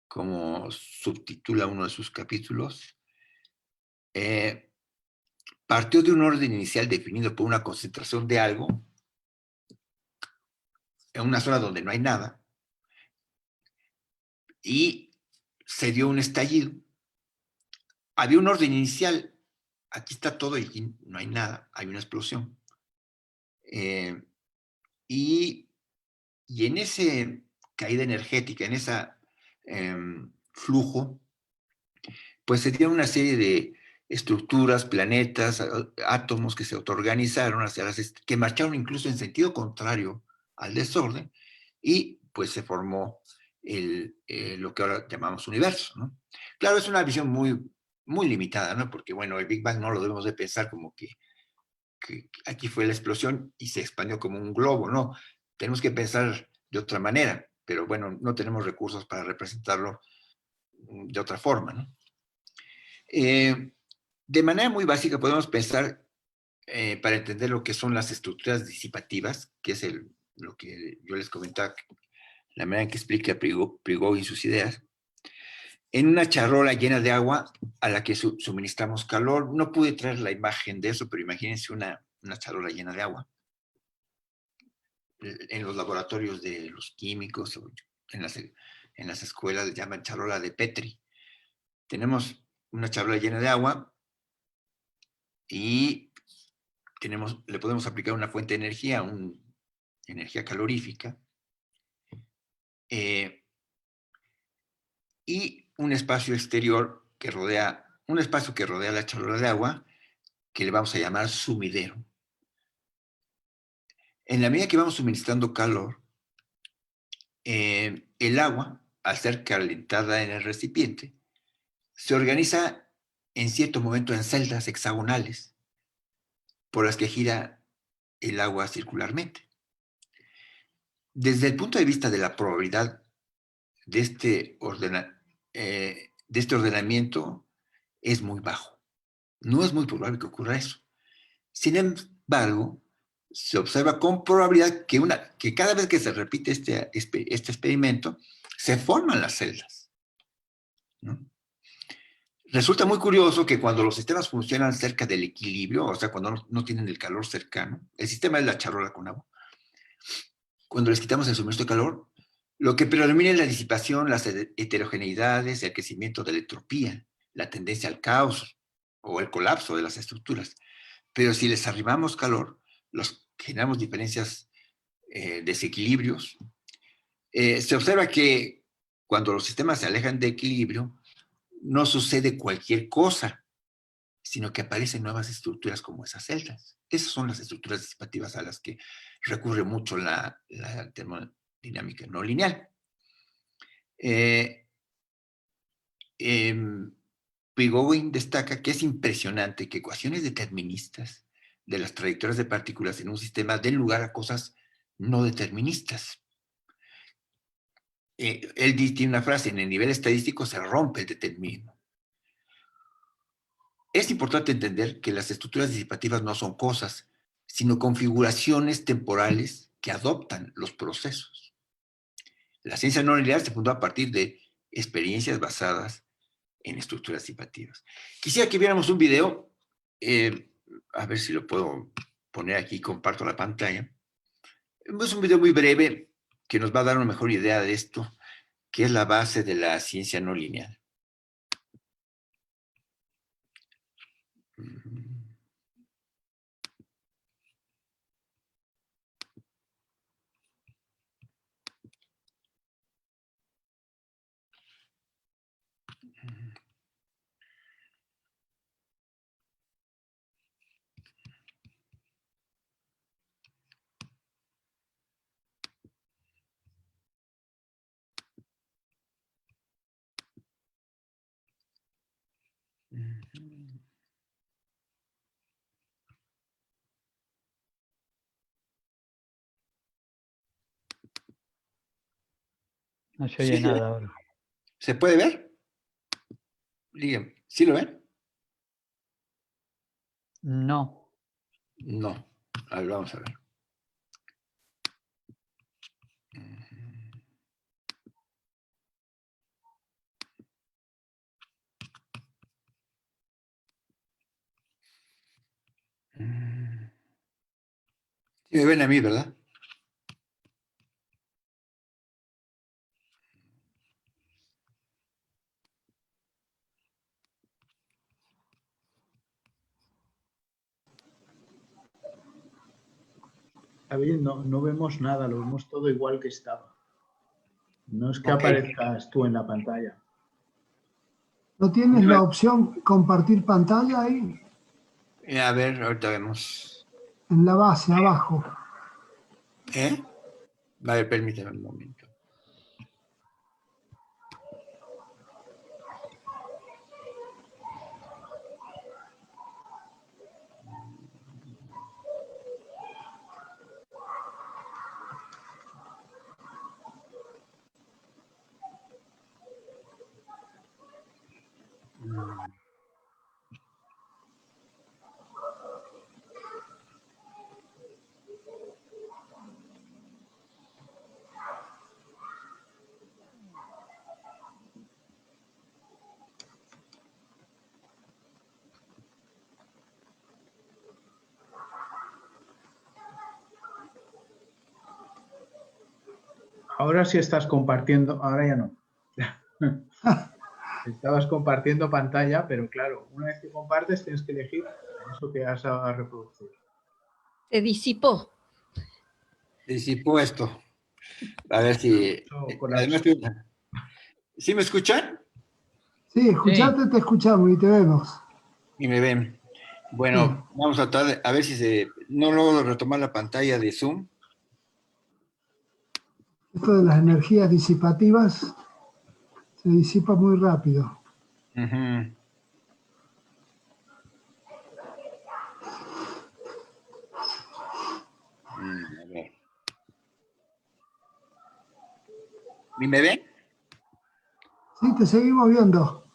como subtitula uno de sus capítulos, partió de un orden inicial definido por una concentración de algo en una zona donde no hay nada y se dio un estallido. Había un orden inicial, aquí está todo y aquí no hay nada, hay una explosión. Y en ese caída energética, en ese flujo, pues se dieron una serie de estructuras, planetas, átomos que se autoorganizaron, que marcharon incluso en sentido contrario al desorden, y pues se formó lo que ahora llamamos universo, ¿no? Claro, es una visión muy limitada, ¿no? Porque, bueno, el Big Bang no lo debemos de pensar como que aquí fue la explosión y se expandió como un globo, ¿no? Tenemos que pensar de otra manera, pero bueno, no tenemos recursos para representarlo de otra forma, ¿no? De manera muy básica podemos pensar, para entender lo que son las estructuras disipativas, que es lo que yo les comentaba, la manera en que explica Prigogine sus ideas, en una charola llena de agua a la que suministramos calor. No pude traer la imagen de eso, pero imagínense una charola llena de agua. En los laboratorios de los químicos, o en las escuelas le llaman charola de Petri. Tenemos una charola llena de agua y le podemos aplicar una fuente de energía, energía calorífica, y un espacio exterior un espacio que rodea la charola de agua, que le vamos a llamar sumidero. En la medida que vamos suministrando calor, el agua, al ser calentada en el recipiente, se organiza en cierto momento en celdas hexagonales por las que gira el agua circularmente. Desde el punto de vista de la probabilidad de este ordenamiento, es muy bajo. No es muy probable que ocurra eso. Sin embargo, se observa con probabilidad que cada vez que se repite este experimento, se forman las celdas, ¿no? Resulta muy curioso que cuando los sistemas funcionan cerca del equilibrio, o sea, cuando no tienen el calor cercano, el sistema es la charola con agua, cuando les quitamos el suministro de calor, lo que predomina es la disipación, las heterogeneidades, el crecimiento de la entropía, la tendencia al caos o el colapso de las estructuras. Pero si les arrimamos calor, generamos diferencias, desequilibrios. Se observa que cuando los sistemas se alejan de equilibrio, no sucede cualquier cosa, sino que aparecen nuevas estructuras como esas celdas. Esas son las estructuras disipativas a las que recurre mucho la termodinámica no lineal. Prigogine destaca que es impresionante que ecuaciones deterministas de las trayectorias de partículas en un sistema den lugar a cosas no deterministas. Él tiene una frase: en el nivel estadístico se rompe el determinismo. Es importante entender que las estructuras disipativas no son cosas, sino configuraciones temporales que adoptan los procesos. La ciencia no lineal se fundó a partir de experiencias basadas en estructuras disipativas. Quisiera que viéramos un video, a ver si lo puedo poner aquí, comparto la pantalla. Es un video muy breve que nos va a dar una mejor idea de esto, que es la base de la ciencia no lineal. No se ¿Sí oye se ve? nada ahora. ¿Se puede ver? Díganme, ¿sí lo ven? No. No. A ver, vamos a ver. Sí me ven a mí, ¿verdad? David, no vemos nada, lo vemos todo igual que estaba. No es que Ok. aparezcas tú en la pantalla. ¿No tienes la opción compartir pantalla ahí? A ver, ahorita vemos. En la base, abajo. ¿Eh? A ver, permítame un momento. Ahora sí estás compartiendo, ahora ya no. Estabas compartiendo pantalla, pero claro, una vez que compartes tienes que elegir eso que vas a reproducir. Se disipó. Disipó esto. A ver si... Además, ¿sí me escuchan? Sí, escuchate, te escuchamos y te vemos. Y me ven. Bueno, vamos a tratar a ver si se... No logro retomar la pantalla de Zoom. Esto de las energías disipativas se disipa muy rápido. Ujú. A ver. ¿Y me ven? Sí, te seguimos viendo.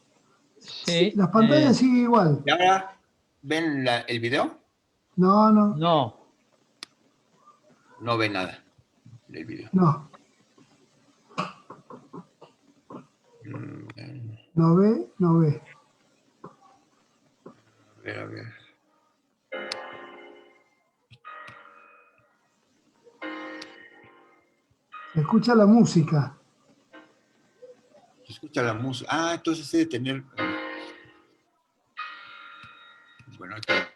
Sí. La pantalla sigue igual. ¿Y ahora ven el video? No, no, No. No ve nada del video. no. Mm, No ve, no ve. A ver, a ver. Se escucha la música. Se escucha la música. Ah, entonces debe tener... Bueno, ahorita...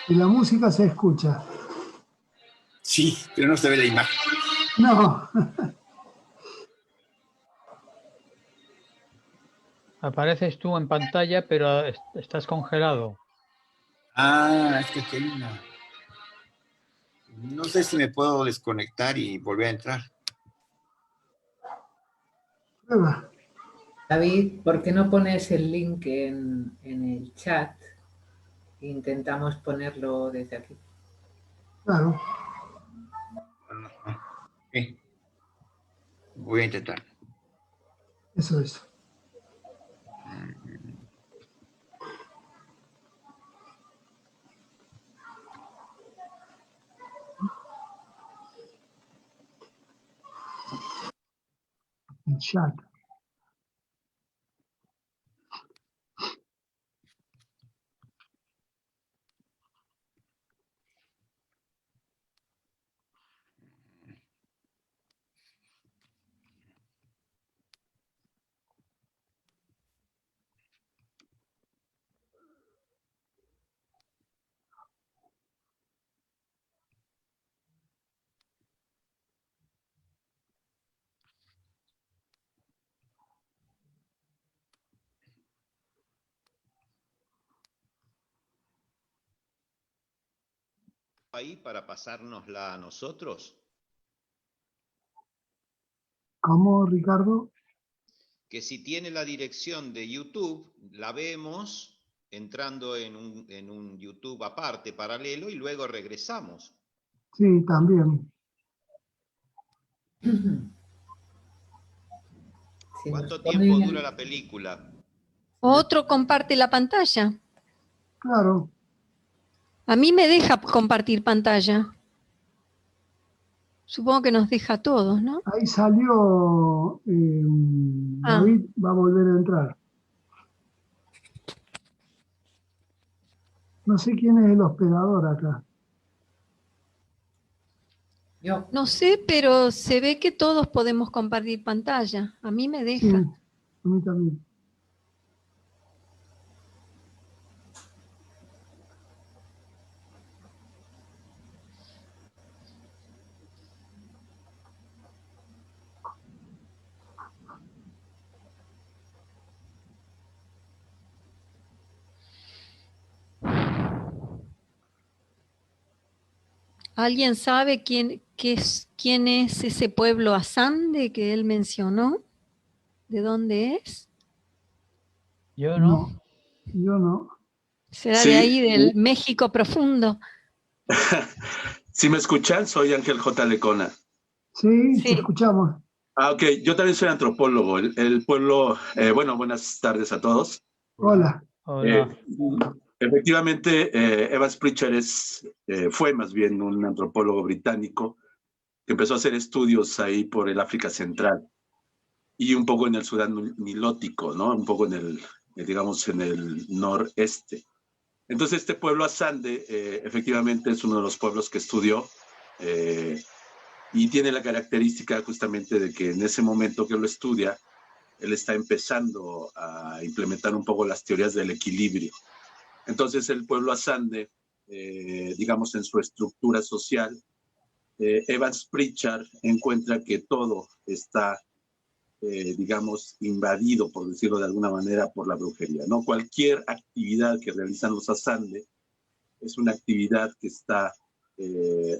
Y la música se escucha. Sí, pero no se ve la imagen. No. Apareces tú en pantalla, pero estás congelado. Ah, es que aquí hay una... No sé si me puedo desconectar y volver a entrar. Prueba. David, ¿por qué no pones el link en el chat Intentamos ponerlo desde aquí. Claro. Sí. Voy a intentar. Eso es. El chat. Ahí para pasárnosla a nosotros. ¿Cómo, Ricardo? Que si tiene la dirección de YouTube, la vemos entrando en un YouTube aparte, paralelo, y luego regresamos. Sí, también. Si ¿Cuánto nos tiempo ponen- dura la película? Otro comparte la pantalla. Claro. A mí me deja compartir pantalla. Supongo que nos deja a todos, ¿no? Ahí salió. Ah. David va a volver a entrar. No sé quién es el hospedador acá. Yo, No sé, pero se ve que todos podemos compartir pantalla. A mí me Sí, deja. a mí también. ¿Alguien sabe quién es ese pueblo Asande que él mencionó? ¿De dónde es? Yo no. Yo no. ¿Será Sí. de ahí, del México profundo? Si me escuchan, soy Ángel J. Lecona. Sí, Sí. te escuchamos. Ok, yo también soy antropólogo. El pueblo, bueno, buenas tardes a todos. Hola. Hola. Efectivamente, Evans Pritchard fue más bien un antropólogo británico que empezó a hacer estudios ahí por el África Central y un poco en el Sudán Nilótico, ¿no? Un poco digamos, en el noreste. Entonces, este pueblo Asande, efectivamente, es uno de los pueblos que estudió y tiene la característica justamente de que en ese momento que lo estudia, él está empezando a implementar un poco las teorías del equilibrio. Entonces, el pueblo Asande, digamos, en su estructura social, Evans Pritchard encuentra que todo está, digamos, invadido, por decirlo de alguna manera, por la brujería, ¿no? Cualquier actividad que realizan los Asande es una actividad que está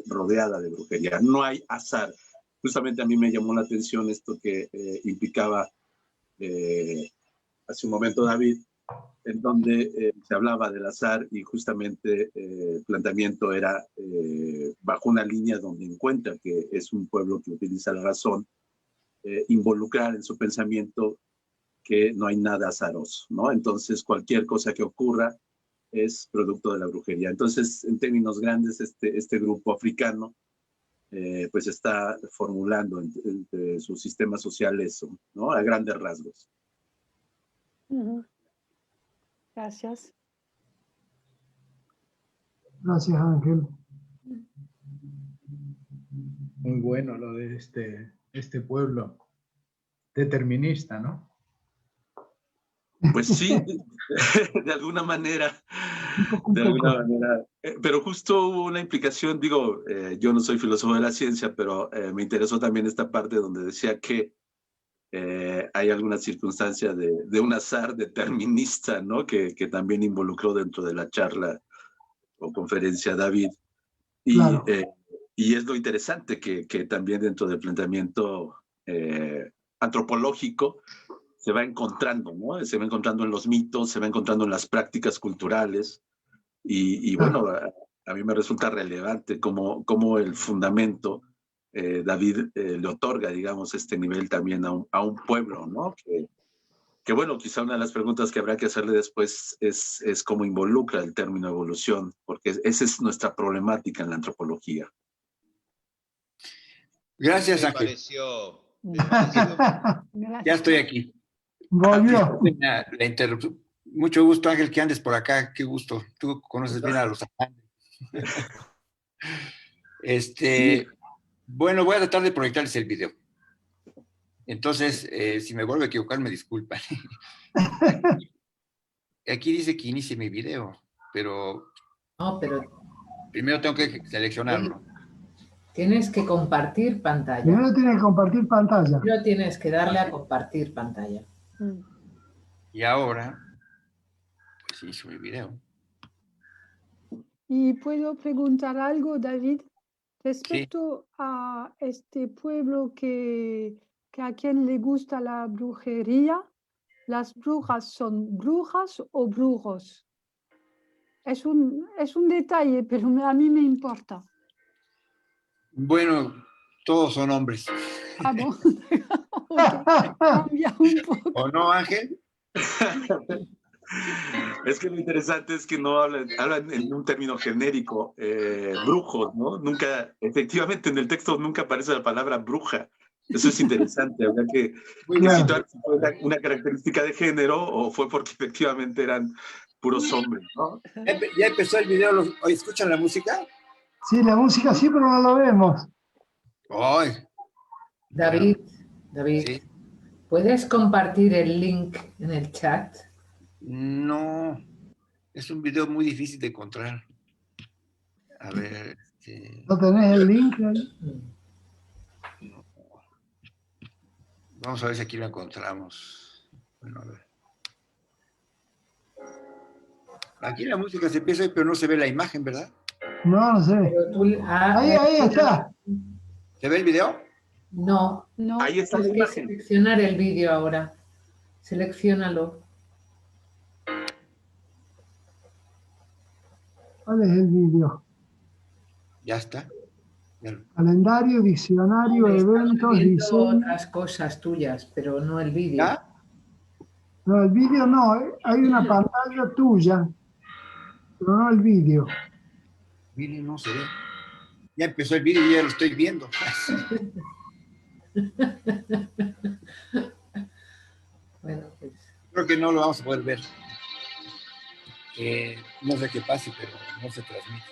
rodeada de brujería. No hay azar. Justamente a mí me llamó la atención esto que implicaba hace un momento David, en donde se hablaba del azar y justamente el planteamiento era bajo una línea donde encuentra que es un pueblo que utiliza la razón, involucrar en su pensamiento que no hay nada azaroso, ¿no? Entonces cualquier cosa que ocurra es producto de la brujería. Entonces, en términos grandes, este grupo africano pues está formulando entre su sistema social eso, ¿no? A grandes rasgos. Gracias. Gracias, Ángel. Muy bueno lo de este pueblo determinista, ¿no? Pues sí, de alguna manera, pero justo hubo una implicación, digo, yo no soy filósofo de la ciencia, pero me interesó también esta parte donde decía que hay alguna circunstancia de un azar determinista, ¿no? Que también involucró dentro de la charla o conferencia David. Claro. Y es lo interesante que también dentro del planteamiento antropológico se va encontrando, ¿no? Se va encontrando en los mitos, se va encontrando en las prácticas culturales, Y bueno, a mí me resulta relevante cómo el fundamento, David, le otorga, digamos, este nivel también a un pueblo, ¿no? Que bueno, quizá una de las preguntas que habrá que hacerle después es cómo involucra el término evolución, porque esa es nuestra problemática en la antropología. Gracias, ¿Qué Ángel. pareció? ¿Te pareció? Ya estoy aquí. Volvió. La interrupción. Mucho gusto, Ángel, que andes por acá. Qué gusto. Tú conoces bien a los Andes. Bueno, voy a tratar de proyectarles el video. Entonces, si me vuelvo a equivocar, me disculpan. Aquí dice que inicie mi video, pero No, pero primero tengo que seleccionarlo. tienes que compartir pantalla. Primero tiene que compartir pantalla. Primero tienes que darle a compartir pantalla. Y ahora, pues inicio mi video. ¿Y puedo preguntar algo, David? Sí. Respecto a este pueblo que a quien le gusta la brujería, ¿las brujas son brujas o brujos? Es un detalle, pero a mí me importa. Bueno, todos son hombres. Ah, bon. Ok, cambia un poco. ¿O no, Ángel? Es que lo interesante es que no hablan en un término genérico, brujos, ¿no? Nunca, efectivamente, en el texto nunca aparece la palabra bruja. Eso es interesante, habrá que situar si fue una característica de género o fue porque efectivamente eran puros hombres, ¿no? Ya empezó el video. ¿Oye, escuchan la música? Sí, la música sí, pero no lo vemos. ¡Ay! David, Sí. ¿puedes compartir el link en el chat? No, es un video muy difícil de encontrar. A ver. ¿No tenés el link ahí? No. Vamos a ver si aquí lo encontramos. Bueno, a ver. Aquí la música se empieza, pero no se ve la imagen, ¿verdad? No, no sé. Pero tú, Ahí está. ¿Se ve el video? No, No, Ahí está la tienes que imagen. seleccionar el vídeo ahora. Selecciónalo. ¿Cuál es el vídeo? Ya está. Ya lo- Calendario, diccionario, Estamos eventos, viendo diseño. otras cosas tuyas, pero no el vídeo. ¿Ya? No, el vídeo no. Hay una pantalla tuya, pero no el vídeo. Miren, no se ve. Ya empezó el video y ya lo estoy viendo. Bueno, pues Creo que no lo vamos a poder ver. No sé qué pase, pero no se transmite.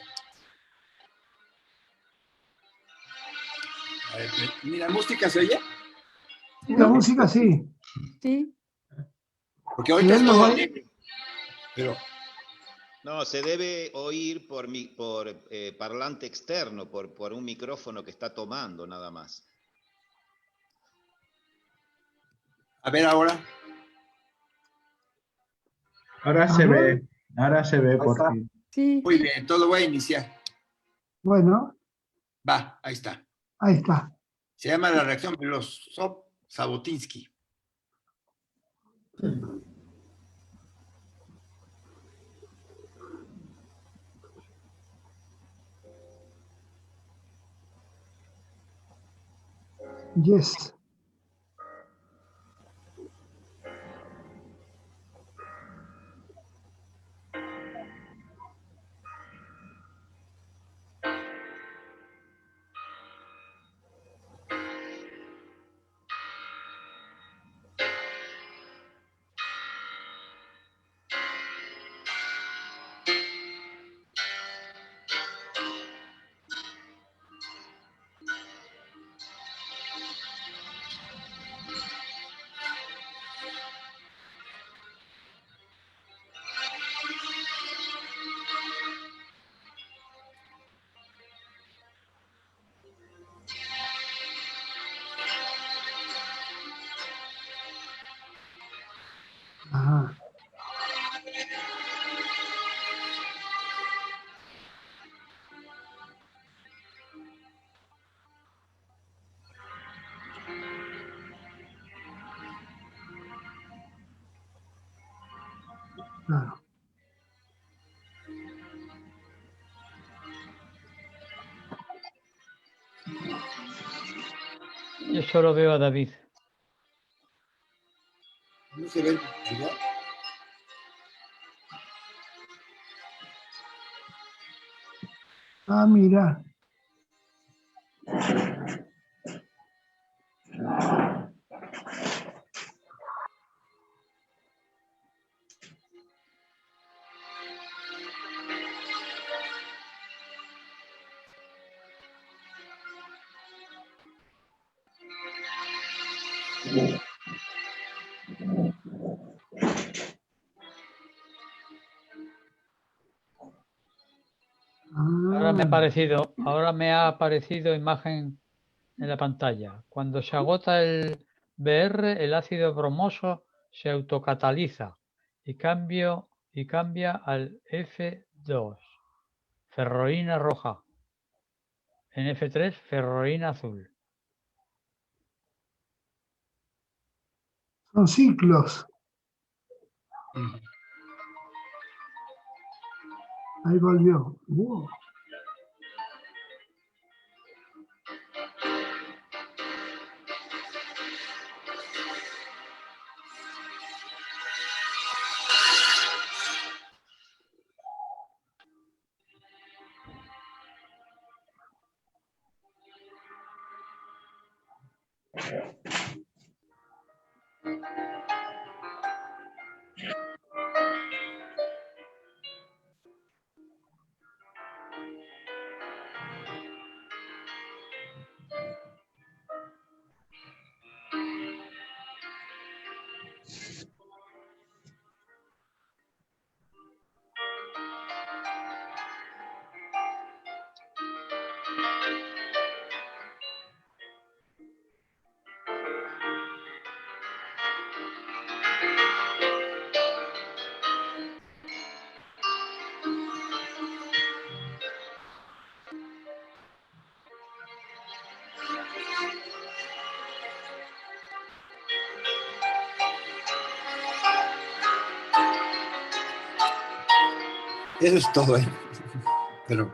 A ver, mira, música se oye. La música sí. sí. Porque ahorita es Bien, lo todo voy- alegre. Pero No, se debe oír por parlante externo, por un micrófono que está tomando nada más. a ver ahora. Ahora se ve por está. fin. Sí, Muy bien, todo voy a iniciar. Bueno, Va, ahí está. ahí está. Se llama la reacción Belousov-Sabotinsky. Yes. Ajá. Claro. Yo solo veo a David. ¿No se ve el video? Ah, mira. Ahora me ha aparecido imagen en la pantalla. Cuando se agota el BR, el ácido bromoso se autocataliza y cambia al F2, ferroína roja. En F3, ferroína azul. Son ciclos. Ahí volvió. Wow. Eso es todo, ¿eh? Pero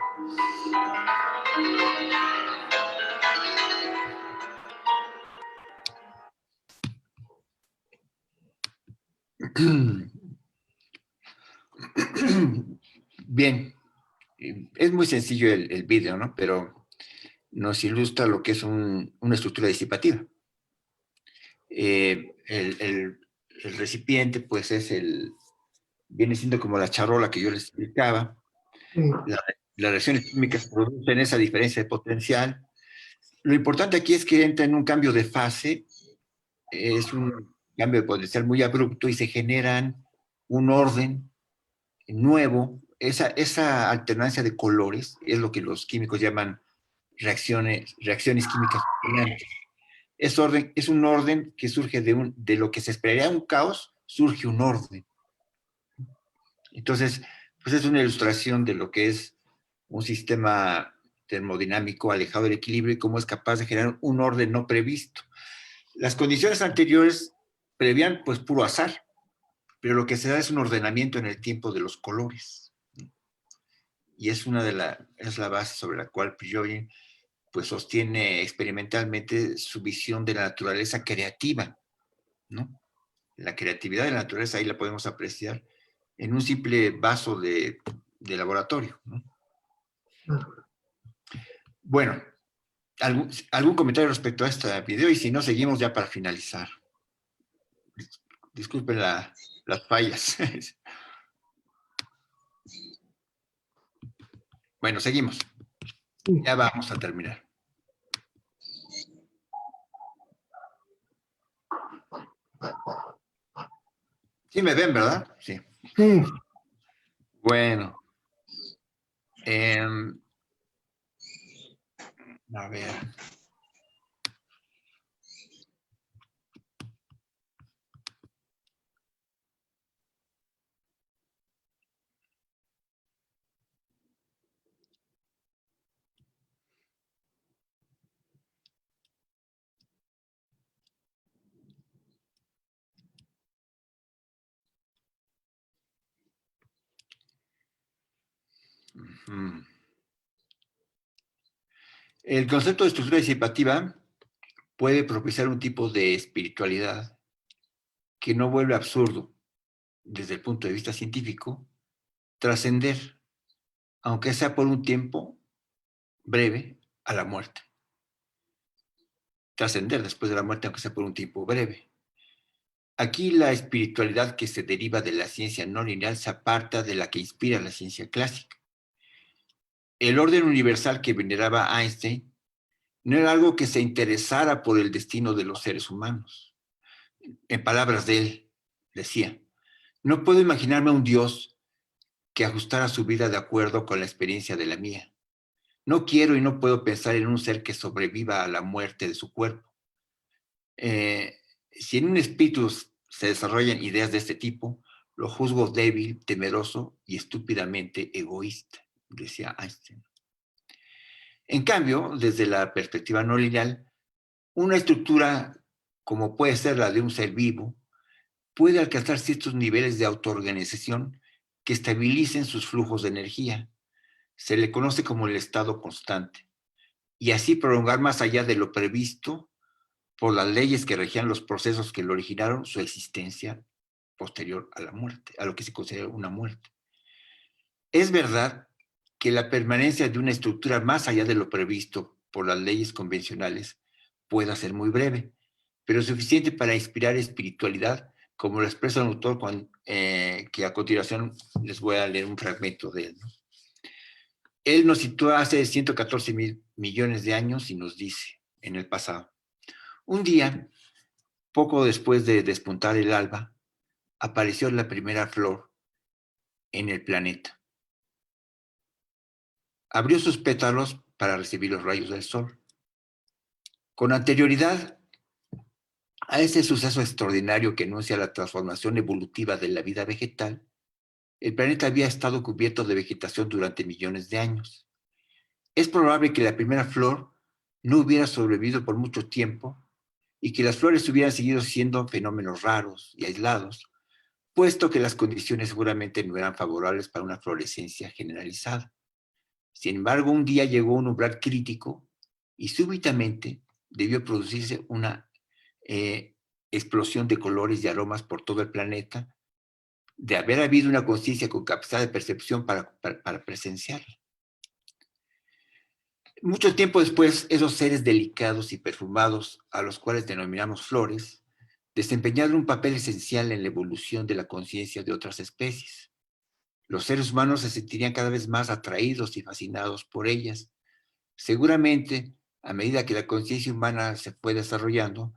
bien, es muy sencillo el vídeo, ¿no? Pero nos ilustra lo que es una estructura disipativa. El recipiente, pues, viene siendo como la charola que yo les explicaba. Sí. Las reacciones químicas producen esa diferencia de potencial. Lo importante aquí es que entra en un cambio de fase, es un cambio de potencial muy abrupto y se generan un orden nuevo. Esa alternancia de colores es lo que los químicos llaman reacciones químicas ordinarias. Es un orden que surge de lo que se esperaría un caos, surge un orden. Entonces, pues es una ilustración de lo que es un sistema termodinámico alejado del equilibrio y cómo es capaz de generar un orden no previsto. Las condiciones anteriores prevían pues puro azar, pero lo que se da es un ordenamiento en el tiempo de los colores. Y es es la base sobre la cual Prigogine pues sostiene experimentalmente su visión de la naturaleza creativa, ¿no? La creatividad de la naturaleza ahí la podemos apreciar en un simple vaso de laboratorio, ¿no? Bueno, ¿algún comentario respecto a este video? Y si no, seguimos ya para finalizar. Disculpen las fallas. Bueno, seguimos. Ya vamos a terminar. Sí me ven, ¿verdad? Sí. Sí. Bueno. A ver. El concepto de estructura disipativa puede propiciar un tipo de espiritualidad que no vuelve absurdo, desde el punto de vista científico, trascender, aunque sea por un tiempo breve, a la muerte. Trascender después de la muerte, aunque sea por un tiempo breve. Aquí la espiritualidad que se deriva de la ciencia no lineal se aparta de la que inspira la ciencia clásica. El orden universal que veneraba Einstein no era algo que se interesara por el destino de los seres humanos. En palabras de él, decía, no puedo imaginarme a un Dios que ajustara su vida de acuerdo con la experiencia de la mía. No quiero y no puedo pensar en un ser que sobreviva a la muerte de su cuerpo. Si en un espíritu se desarrollan ideas de este tipo, lo juzgo débil, temeroso y estúpidamente egoísta, decía Einstein. En cambio, desde la perspectiva no lineal, una estructura como puede ser la de un ser vivo, puede alcanzar ciertos niveles de autoorganización que estabilicen sus flujos de energía. Se le conoce como el estado constante, y así prolongar más allá de lo previsto por las leyes que regían los procesos que lo originaron su existencia posterior a la muerte, a lo que se considera una muerte. Es verdad que la permanencia de una estructura más allá de lo previsto por las leyes convencionales pueda ser muy breve, pero suficiente para inspirar espiritualidad, como lo expresa el autor, que a continuación les voy a leer un fragmento de él, ¿no? Él nos sitúa hace 114 millones de años y nos dice, en el pasado, un día, poco después de despuntar el alba, apareció la primera flor en el planeta. Abrió sus pétalos para recibir los rayos del sol. Con anterioridad a ese suceso extraordinario que anuncia la transformación evolutiva de la vida vegetal, el planeta había estado cubierto de vegetación durante millones de años. Es probable que la primera flor no hubiera sobrevivido por mucho tiempo y que las flores hubieran seguido siendo fenómenos raros y aislados, puesto que las condiciones seguramente no eran favorables para una florescencia generalizada. Sin embargo, un día llegó un umbral crítico y súbitamente debió producirse una explosión de colores y aromas por todo el planeta, de haber habido una conciencia con capacidad de percepción para presenciarla. Mucho tiempo después, esos seres delicados y perfumados, a los cuales denominamos flores, desempeñaron un papel esencial en la evolución de la conciencia de otras especies. Los seres humanos se sentirían cada vez más atraídos y fascinados por ellas. Seguramente, a medida que la conciencia humana se fue desarrollando,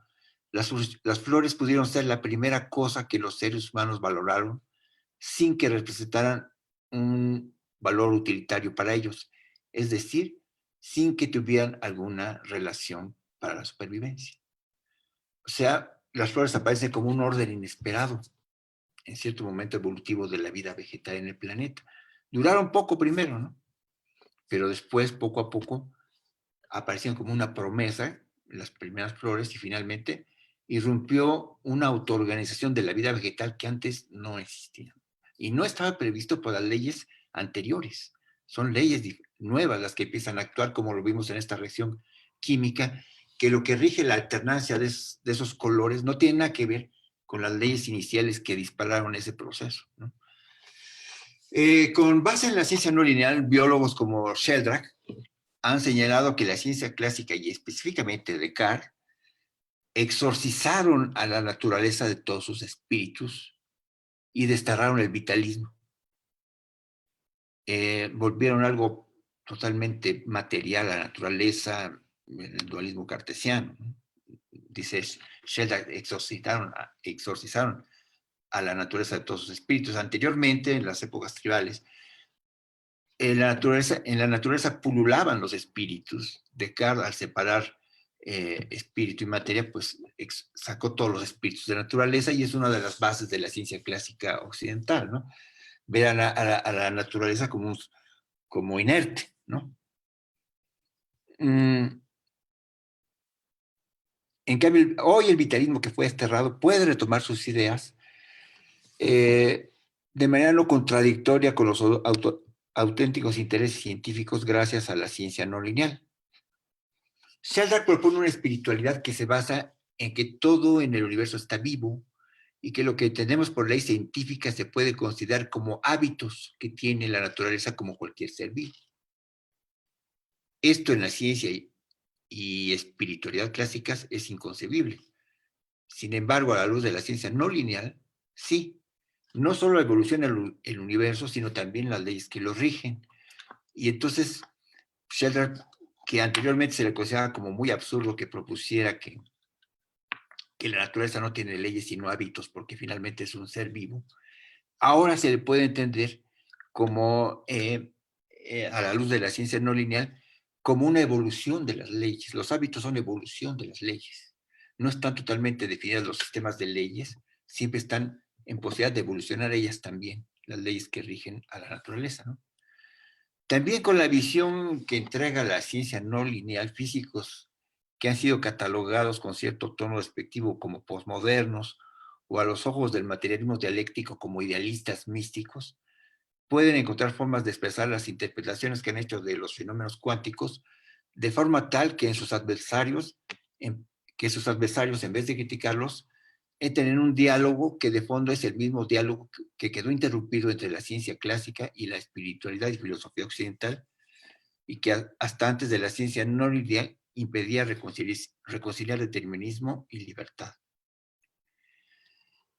las flores pudieron ser la primera cosa que los seres humanos valoraron sin que representaran un valor utilitario para ellos, es decir, sin que tuvieran alguna relación para la supervivencia. O sea, las flores aparecen como un orden inesperado en cierto momento evolutivo de la vida vegetal en el planeta. Duraron poco primero, ¿no? Pero después, poco a poco, aparecieron como una promesa, las primeras flores, y finalmente irrumpió una autoorganización de la vida vegetal que antes no existía. Y no estaba previsto por las leyes anteriores. Son leyes nuevas las que empiezan a actuar, como lo vimos en esta reacción química, que lo que rige la alternancia de esos colores no tiene nada que ver con las leyes iniciales que dispararon ese proceso, ¿no? Con base en la ciencia no lineal, biólogos como Sheldrake han señalado que la ciencia clásica y específicamente Descartes exorcizaron a la naturaleza de todos sus espíritus y desterraron el vitalismo. Volvieron algo totalmente material a la naturaleza, el dualismo cartesiano, ¿no? Dice Sheldrake, exorcizaron a la naturaleza de todos sus espíritus. Anteriormente, en las épocas tribales, en la naturaleza pululaban los espíritus. Descartes, al separar espíritu y materia, pues sacó todos los espíritus de la naturaleza, y es una de las bases de la ciencia clásica occidental, ¿no? Ver a la naturaleza como inerte, ¿no? En cambio, hoy el vitalismo que fue desterrado puede retomar sus ideas de manera no contradictoria con los auténticos intereses científicos gracias a la ciencia no lineal. Sheldrake propone una espiritualidad que se basa en que todo en el universo está vivo y que lo que entendemos por ley científica se puede considerar como hábitos que tiene la naturaleza como cualquier ser vivo. Esto en la ciencia y espiritualidad clásicas es inconcebible. Sin embargo, a la luz de la ciencia no lineal, sí, no solo evoluciona el universo, sino también las leyes que lo rigen. Y entonces, Sheldrake, que anteriormente se le consideraba como muy absurdo que propusiera que la naturaleza no tiene leyes sino hábitos, porque finalmente es un ser vivo, ahora se le puede entender como, a la luz de la ciencia no lineal, como una evolución de las leyes. Los hábitos son evolución de las leyes. No están totalmente definidos los sistemas de leyes, siempre están en posibilidad de evolucionar ellas también, las leyes que rigen a la naturaleza, ¿no? También con la visión que entrega la ciencia no lineal, físicos que han sido catalogados con cierto tono despectivo como posmodernos o a los ojos del materialismo dialéctico como idealistas místicos, pueden encontrar formas de expresar las interpretaciones que han hecho de los fenómenos cuánticos de forma tal que sus adversarios, en vez de criticarlos, tener un diálogo que de fondo es el mismo diálogo que quedó interrumpido entre la ciencia clásica y la espiritualidad y filosofía occidental, y que hasta antes de la ciencia no lineal impedía reconciliar determinismo y libertad.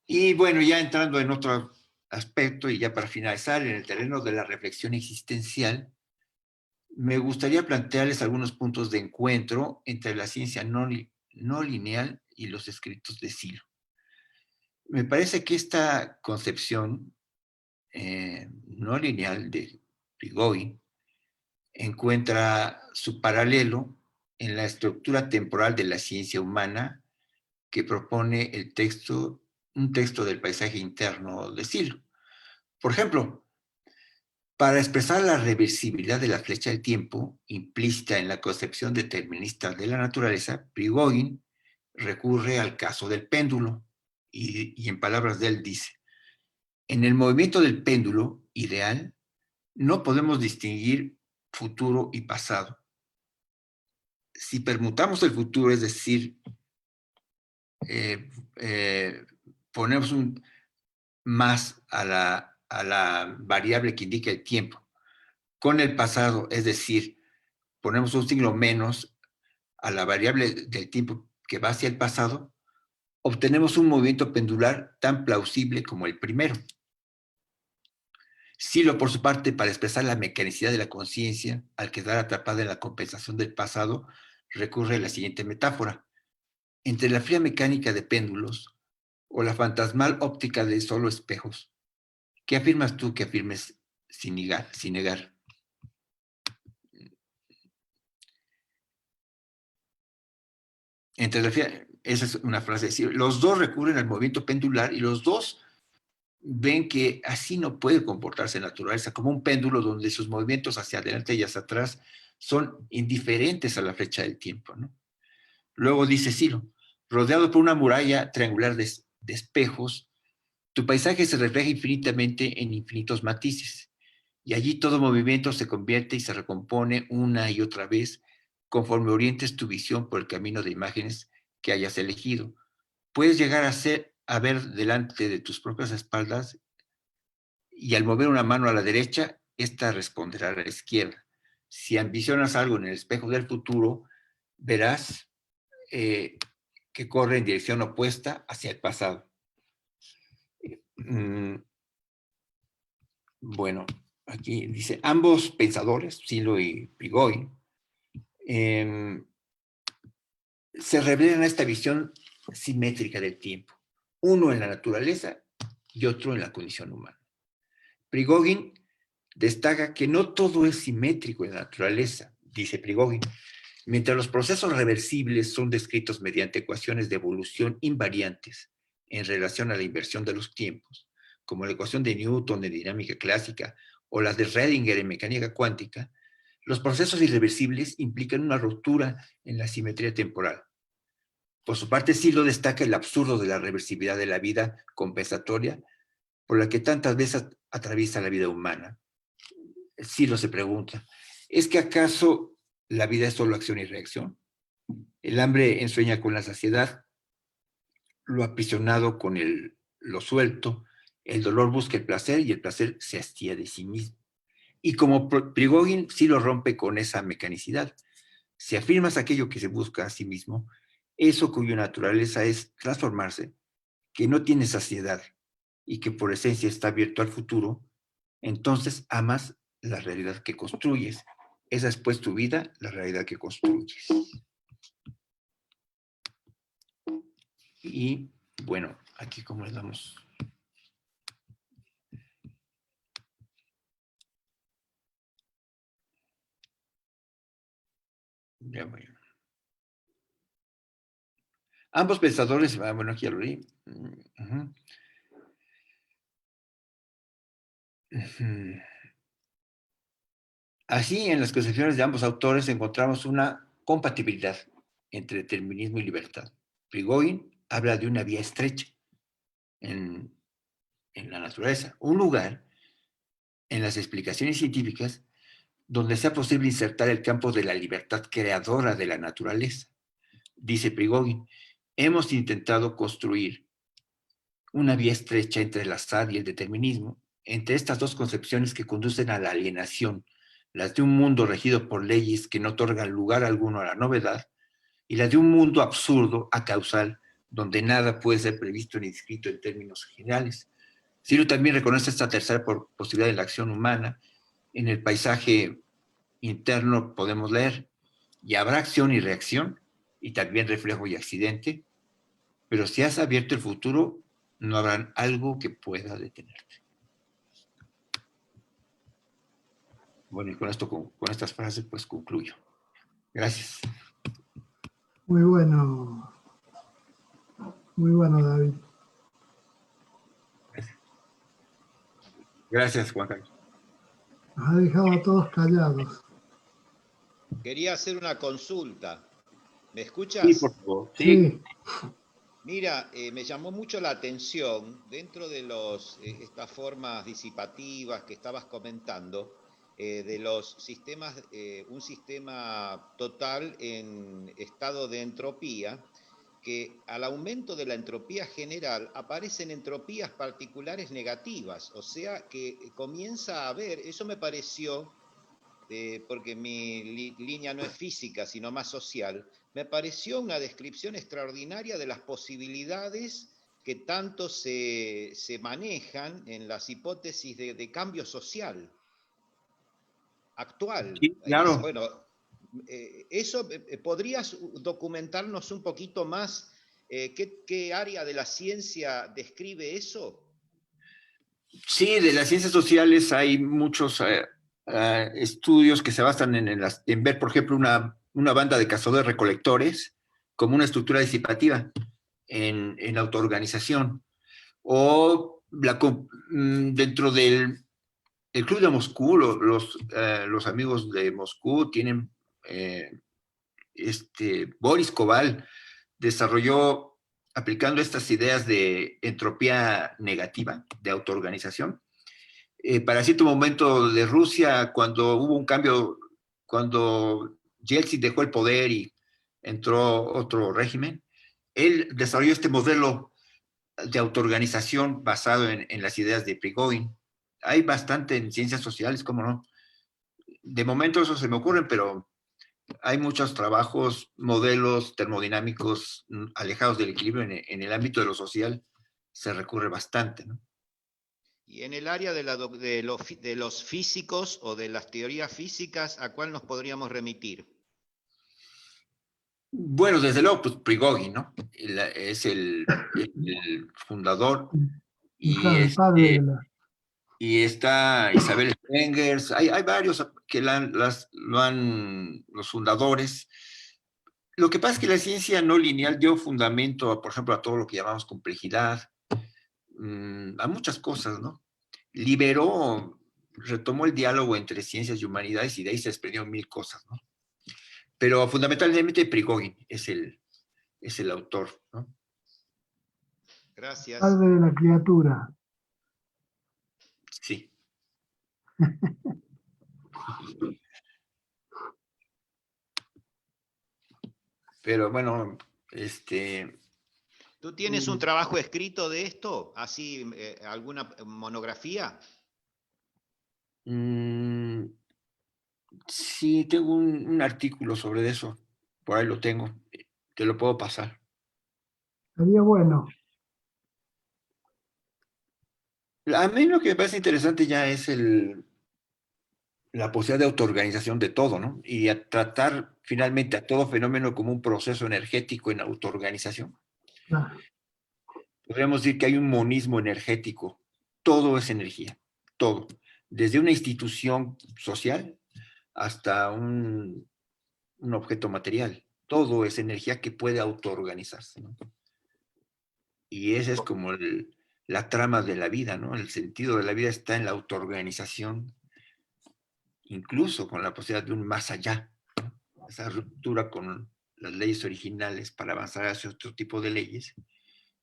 Y bueno, ya entrando en otro aspecto, y ya para finalizar, en el terreno de la reflexión existencial, me gustaría plantearles algunos puntos de encuentro entre la ciencia no lineal y los escritos de Silo. Me parece que esta concepción no lineal de Prigogine encuentra su paralelo en la estructura temporal de la ciencia humana que propone un texto del paisaje interno de Silo. Por ejemplo, para expresar la reversibilidad de la flecha del tiempo implícita en la concepción determinista de la naturaleza, Prigogine recurre al caso del péndulo y en palabras de él dice: en el movimiento del péndulo ideal no podemos distinguir futuro y pasado. Si permutamos el futuro, es decir, ponemos un más a la variable que indica el tiempo, con el pasado, es decir, ponemos un signo menos a la variable del tiempo que va hacia el pasado, obtenemos un movimiento pendular tan plausible como el primero. Silo, por su parte, para expresar la mecanicidad de la conciencia, al quedar atrapada en la compensación del pasado, recurre a la siguiente metáfora: entre la fría mecánica de péndulos o la fantasmal óptica de solo espejos, ¿qué afirmas tú que afirmes sin negar? Esa es una frase. Los dos recurren al movimiento pendular y los dos ven que así no puede comportarse la naturaleza, como un péndulo donde sus movimientos hacia adelante y hacia atrás son indiferentes a la flecha del tiempo, ¿no? Luego dice Silo: rodeado por una muralla triangular de espejos, tu paisaje se refleja infinitamente en infinitos matices, y allí todo movimiento se convierte y se recompone una y otra vez conforme orientes tu visión por el camino de imágenes que hayas elegido. Puedes llegar a ver delante de tus propias espaldas, y al mover una mano a la derecha, esta responderá a la izquierda. Si ambicionas algo en el espejo del futuro, verás que corre en dirección opuesta hacia el pasado. Bueno, aquí dice, ambos pensadores, Silo y Prigogine, se revelan a esta visión simétrica del tiempo, uno en la naturaleza y otro en la condición humana. Prigogine destaca que no todo es simétrico en la naturaleza, dice Prigogine. Mientras los procesos reversibles son descritos mediante ecuaciones de evolución invariantes en relación a la inversión de los tiempos, como la ecuación de Newton de dinámica clásica o las de Schrödinger en mecánica cuántica, los procesos irreversibles implican una ruptura en la simetría temporal. Por su parte, Silo destaca el absurdo de la reversibilidad de la vida compensatoria por la que tantas veces atraviesa la vida humana. Silo se pregunta, ¿es que acaso la vida es solo acción y reacción? El hambre ensueña con la saciedad, lo aprisionado con lo suelto, el dolor busca el placer y el placer se hastía de sí mismo. Y como Prigogine sí lo rompe con esa mecanicidad. Si afirmas aquello que se busca a sí mismo, eso cuya naturaleza es transformarse, que no tiene saciedad y que por esencia está abierto al futuro, entonces amas la realidad que construyes. Esa es pues tu vida, la realidad que construyes. Y bueno, aquí como le damos. Ya voy. Ambos pensadores, bueno, aquí ya lo leí. Así, en las concepciones de ambos autores encontramos una compatibilidad entre determinismo y libertad. Prigogine habla de una vía estrecha en la naturaleza, un lugar en las explicaciones científicas donde sea posible insertar el campo de la libertad creadora de la naturaleza. Dice Prigogine, hemos intentado construir una vía estrecha entre el azar y el determinismo, entre estas dos concepciones que conducen a la alienación, las de un mundo regido por leyes que no otorgan lugar alguno a la novedad, y las de un mundo absurdo, acausal, donde nada puede ser previsto ni descrito en términos generales. Ciro también reconoce esta tercera posibilidad de la acción humana. En el paisaje interno podemos leer, y habrá acción y reacción, y también reflejo y accidente, pero si has abierto el futuro, no habrá algo que pueda detenerte. Bueno, y con esto, con estas frases, pues concluyo. Gracias. Muy bueno. Muy bueno, David. Gracias, Juan Carlos. Nos ha dejado a todos callados. Quería hacer una consulta. ¿Me escuchas? Sí, por favor. Sí. Mira, me llamó mucho la atención dentro de estas formas disipativas que estabas comentando, de los sistemas, un sistema total en estado de entropía, que al aumento de la entropía general aparecen entropías particulares negativas, o sea que comienza a haber, eso me pareció, porque mi línea no es física, sino más social, me pareció una descripción extraordinaria de las posibilidades que tanto se manejan en las hipótesis de cambio social actual. Sí, claro. Bueno, eso, ¿podrías documentarnos un poquito más qué área de la ciencia describe eso? Sí, de las ciencias sociales hay muchos estudios que se basan en ver, por ejemplo, una banda de cazadores-recolectores como una estructura disipativa en autoorganización. O dentro del Club de Moscú, los amigos de Moscú tienen, Boris Koval desarrolló, aplicando estas ideas de entropía negativa, de autoorganización, para cierto momento de Rusia, cuando hubo un cambio, cuando Yeltsin dejó el poder y entró otro régimen, él desarrolló este modelo de autoorganización basado en las ideas de Prigogine. Hay bastante en ciencias sociales, ¿cómo no? De momento eso se me ocurre, pero hay muchos trabajos, modelos termodinámicos alejados del equilibrio en el ámbito de lo social, se recurre bastante, ¿no? Y en el área de los físicos o de las teorías físicas, ¿a cuál nos podríamos remitir? Bueno, desde luego, pues Prigogine, ¿no? Es el fundador. El padre de la... Y está Isabel Spengers, hay varios que los fundadores. Lo que pasa es que la ciencia no lineal dio fundamento, por ejemplo, a todo lo que llamamos complejidad, a muchas cosas, ¿no? Retomó el diálogo entre ciencias y humanidades y de ahí se desprendieron mil cosas, ¿no? Pero fundamentalmente Prigogine es el autor, ¿no? Gracias. Padre de la criatura. Sí. Pero bueno, ¿Tú tienes un trabajo escrito de esto? ¿Así, alguna monografía? Sí, tengo un artículo sobre eso. Por ahí lo tengo. Te lo puedo pasar. Sería bueno. A mí lo que me parece interesante ya es la posibilidad de autoorganización de todo, ¿no? Y a tratar finalmente a todo fenómeno como un proceso energético en autoorganización. Claro. Podríamos decir que hay un monismo energético. Todo es energía, todo. Desde una institución social hasta un objeto material. Todo es energía que puede autoorganizarse, ¿no? Y esa es como la trama de la vida, ¿no? El sentido de la vida está en la autoorganización, incluso con la posibilidad de un más allá, ¿no? Esa ruptura con las leyes originales para avanzar hacia otro tipo de leyes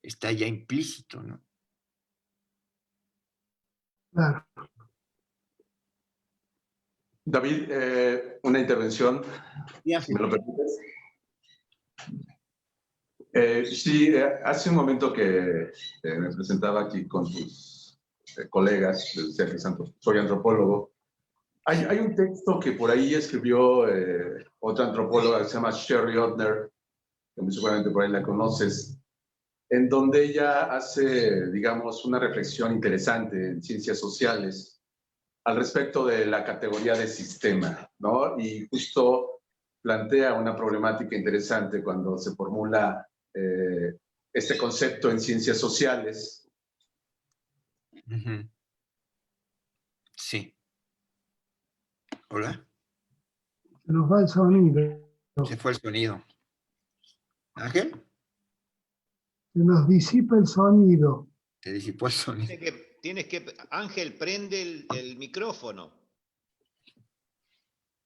está ya implícito, ¿no? Claro. David, una intervención, Ya. si me lo permites. Sí, hace un momento que me presentaba aquí con tus colegas, decía que soy antropólogo. Hay un texto que por ahí escribió otra antropóloga que se llama Sherry Otner, que muy seguramente por ahí la conoces, en donde ella hace, digamos, una reflexión interesante en ciencias sociales al respecto de la categoría de sistema, ¿no? Y justo plantea una problemática interesante cuando se formula este concepto en ciencias sociales. Uh-huh. Sí. ¿Hola? Se nos va el sonido. Se fue el sonido. ¿Ángel? Se nos disipa el sonido. Se disipó el sonido. Ángel, prende el micrófono.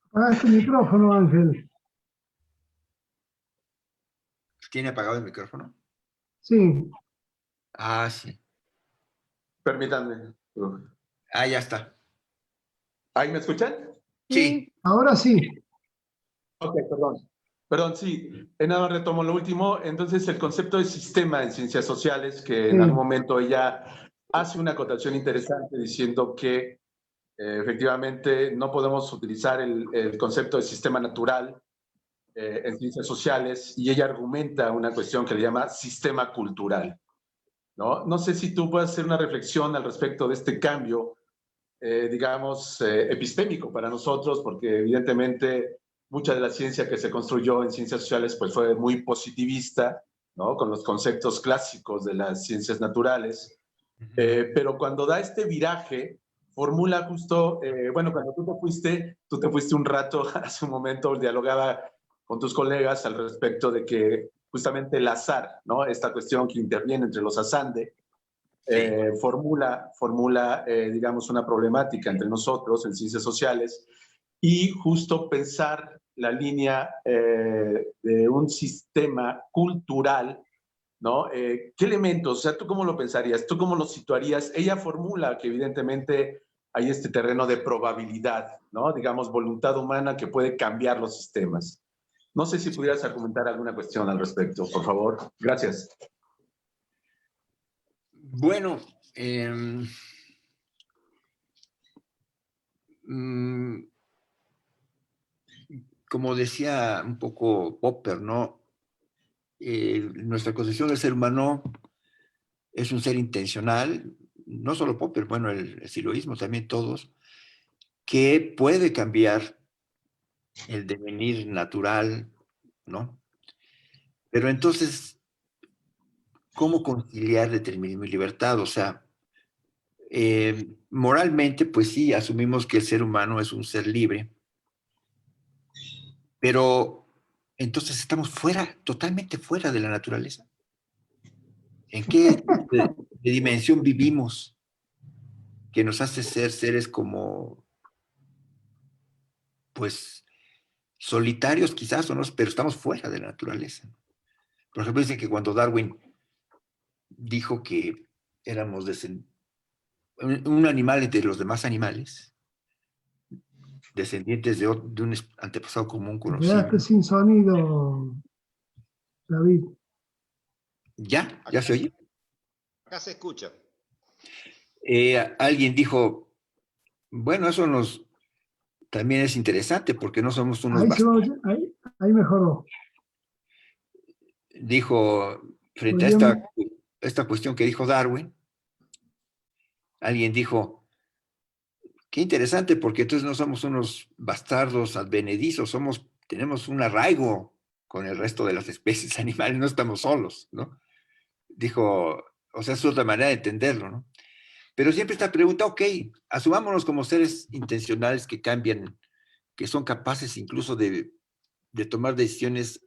Apaga este micrófono, Ángel. ¿Tiene apagado el micrófono? Sí. Ah, sí. Permítanme. Ah, ya está. ¿Ahí me escuchan? Sí. Ahora sí. Ok, perdón. Perdón, sí. Nada más retomo lo último. Entonces, el concepto de sistema en ciencias sociales, que en algún momento ella hace una acotación interesante diciendo que efectivamente no podemos utilizar el concepto de sistema natural en ciencias sociales, y ella argumenta una cuestión que le llama sistema cultural, ¿no? No sé si tú puedes hacer una reflexión al respecto de este cambio, digamos, epistémico para nosotros, porque evidentemente mucha de la ciencia que se construyó en ciencias sociales pues fue muy positivista, ¿no? Con los conceptos clásicos de las ciencias naturales, pero cuando da este viraje, formula justo, bueno, cuando tú te fuiste un rato, hace un momento dialogaba con tus colegas al respecto de que justamente el azar, ¿no? Esta cuestión que interviene entre los asande, formula digamos, una problemática entre nosotros en ciencias sociales, y justo pensar la línea de un sistema cultural, ¿no? ¿Qué elementos? O sea, ¿tú cómo lo pensarías? ¿Tú cómo lo situarías? Ella formula que evidentemente hay este terreno de probabilidad, ¿no? Digamos, voluntad humana que puede cambiar los sistemas. No sé si pudieras comentar alguna cuestión al respecto, por favor. Gracias. Bueno, como decía un poco Popper, ¿no? Nuestra concepción del ser humano es un ser intencional, no solo Popper, bueno, el siloísmo también todos, que puede cambiar el devenir natural, ¿no? Pero entonces, ¿cómo conciliar determinismo y libertad? O sea, moralmente, pues sí, asumimos que el ser humano es un ser libre, pero entonces estamos fuera, totalmente fuera de la naturaleza. ¿En qué de dimensión vivimos que nos hace ser seres como, pues, solitarios quizás o no, pero estamos fuera de la naturaleza? Por ejemplo, dicen que cuando Darwin dijo que éramos un animal entre los demás animales, descendientes de un antepasado común conocido. Quedaste sin sonido. David. ¿Ya se oye? Acá se escucha. Alguien dijo, bueno, eso también es interesante porque no somos unos Ahí, bastardos. ahí mejoró. Dijo, frente a Oye, esta cuestión que dijo Darwin, alguien dijo, qué interesante porque entonces no somos unos bastardos advenedizos, tenemos un arraigo con el resto de las especies animales, no estamos solos, ¿no? Dijo, o sea, es otra manera de entenderlo, ¿no? Pero siempre esta pregunta, ok, asumámonos como seres intencionales que cambian, que son capaces incluso de tomar decisiones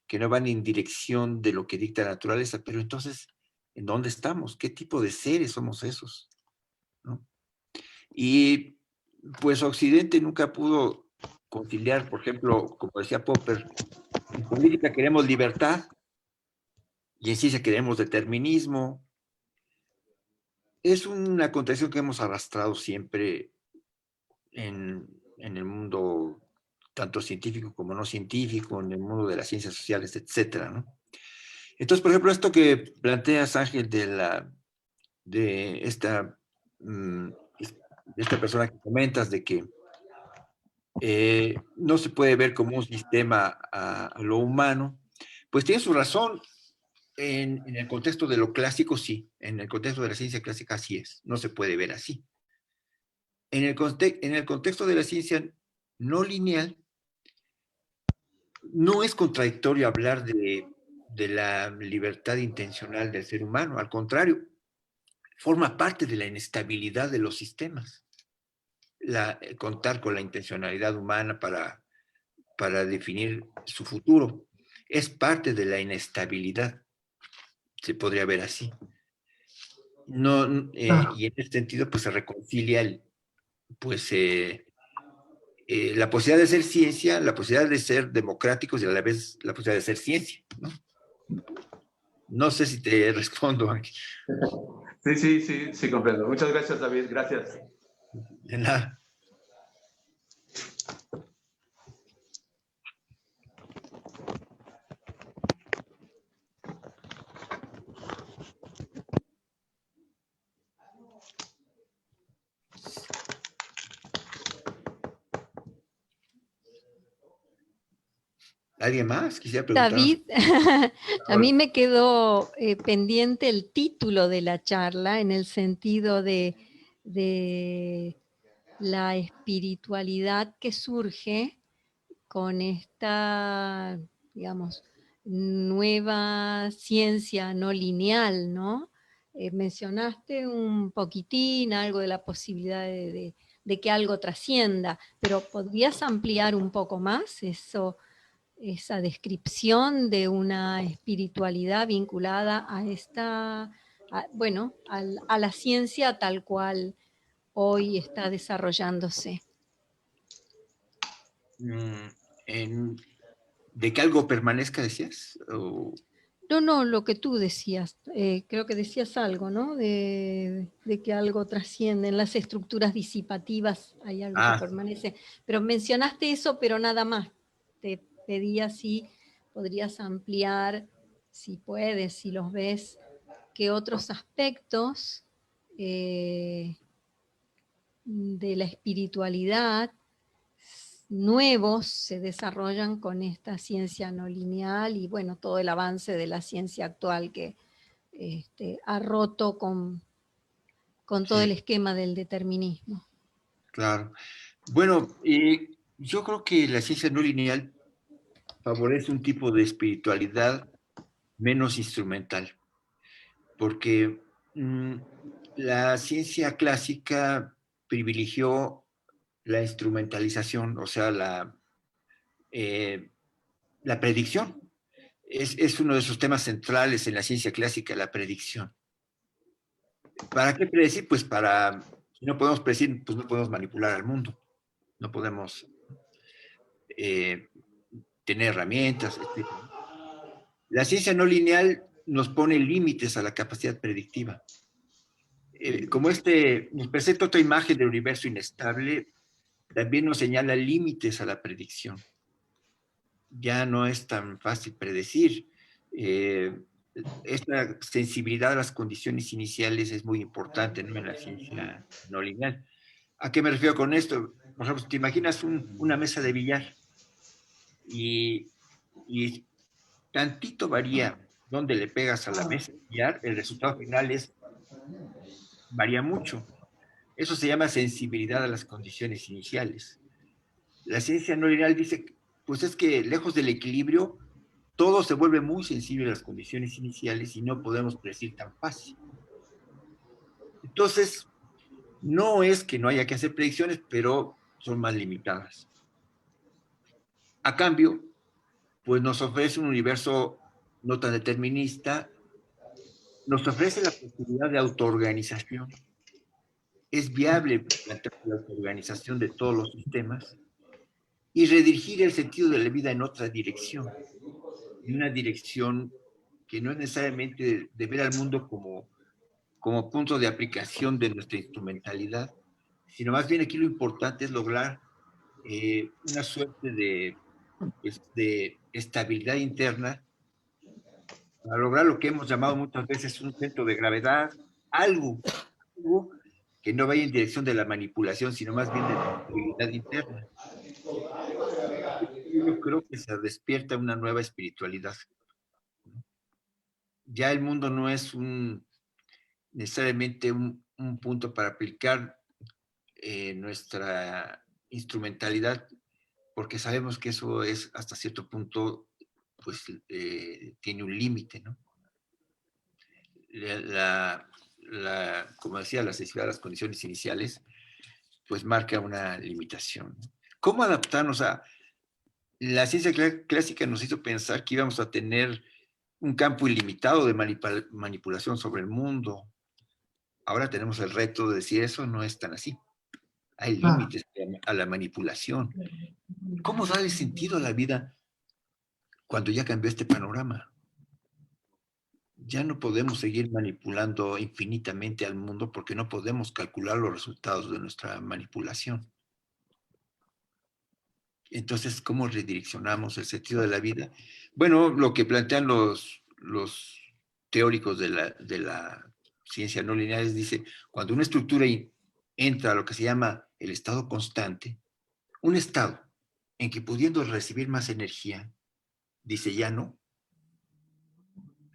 que no van en dirección de lo que dicta la naturaleza, pero entonces, ¿en dónde estamos? ¿Qué tipo de seres somos esos? ¿No? Y pues Occidente nunca pudo conciliar, por ejemplo, como decía Popper, en política queremos libertad y en ciencia queremos determinismo. Es una contradicción que hemos arrastrado siempre en el mundo tanto científico como no científico, en el mundo de las ciencias sociales, etcétera, ¿no? Entonces, por ejemplo, esto que planteas, Ángel, de esta persona que comentas, de que no se puede ver como un sistema a lo humano, pues tiene su razón. En el contexto de lo clásico, sí. En el contexto de la ciencia clásica, así es. No se puede ver así. En el contexto de la ciencia no lineal, no es contradictorio hablar de la libertad intencional del ser humano. Al contrario, forma parte de la inestabilidad de los sistemas. Contar con la intencionalidad humana para definir su futuro es parte de la inestabilidad. Se podría ver así. Y en este sentido, pues se reconcilia la posibilidad de ser ciencia, la posibilidad de ser democráticos y a la vez la posibilidad de ser ciencia, ¿no? No sé si te respondo, Ángel. Sí, comprendo. Muchas gracias, David. Gracias. De nada. ¿Alguien más quisiera preguntar? David, a mí me quedó pendiente el título de la charla en el sentido de la espiritualidad que surge con esta, digamos, nueva ciencia no lineal, ¿no? Mencionaste un poquitín algo de la posibilidad de que algo trascienda, pero ¿podrías ampliar un poco más esa descripción de una espiritualidad vinculada a a la ciencia tal cual hoy está desarrollándose? ¿De que algo permanezca, decías? No, lo que tú decías, creo que decías algo, ¿no? De que algo trasciende, en las estructuras disipativas hay algo que permanece, pero mencionaste eso, pero nada más. Te pedía si podrías ampliar, si puedes, si los ves, qué otros aspectos de la espiritualidad nuevos se desarrollan con esta ciencia no lineal y bueno, todo el avance de la ciencia actual que ha roto con todo el esquema del determinismo. Claro. Bueno, yo creo que la ciencia no lineal favorece un tipo de espiritualidad menos instrumental, porque la ciencia clásica privilegió la instrumentalización, o sea, la predicción. Es uno de esos temas centrales en la ciencia clásica, la predicción. ¿Para qué predecir? Pues si no podemos predecir, pues no podemos manipular al mundo, no podemos tener herramientas, etc. La ciencia no lineal nos pone límites a la capacidad predictiva. Como nos presenta otra imagen del universo inestable, también nos señala límites a la predicción. Ya no es tan fácil predecir. esta sensibilidad a las condiciones iniciales es muy importante, ¿no?, en la ciencia no lineal. ¿A qué me refiero con esto? Por ejemplo, si te imaginas una mesa de billar y tantito varía donde le pegas a la mesa de billar, el resultado final varía mucho. Eso se llama sensibilidad a las condiciones iniciales. La ciencia no lineal dice, pues es que lejos del equilibrio, todo se vuelve muy sensible a las condiciones iniciales y no podemos predecir tan fácil. Entonces, no es que no haya que hacer predicciones, pero son más limitadas. A cambio, pues nos ofrece un universo no tan determinista, nos ofrece la posibilidad de autoorganización. Es viable plantear la autoorganización de todos los sistemas y redirigir el sentido de la vida en otra dirección, en una dirección que no es necesariamente de ver al mundo como punto de aplicación de nuestra instrumentalidad, sino más bien aquí lo importante es lograr una suerte de estabilidad interna para lograr lo que hemos llamado muchas veces un centro de gravedad, algo que no vaya en dirección de la manipulación, sino más bien de la estabilidad interna. Yo creo que se despierta una nueva espiritualidad. Ya el mundo no es necesariamente un punto para aplicar nuestra instrumentalidad, porque sabemos que eso es hasta cierto punto, pues tiene un límite, ¿no? Como decía, la sensibilidad a las condiciones iniciales, pues marca una limitación. ¿Cómo adaptarnos a...? La ciencia clásica nos hizo pensar que íbamos a tener un campo ilimitado de manipulación sobre el mundo. Ahora tenemos el reto de decir eso no es tan así. Hay límites a la manipulación. ¿Cómo darle sentido a la vida cuando ya cambió este panorama? Ya no podemos seguir manipulando infinitamente al mundo porque no podemos calcular los resultados de nuestra manipulación. Entonces, ¿cómo redireccionamos el sentido de la vida? Bueno, lo que plantean los teóricos de la ciencia no lineal dice, cuando una estructura entra a lo que se llama el estado constante, un estado en que pudiendo recibir más energía, dice ya no,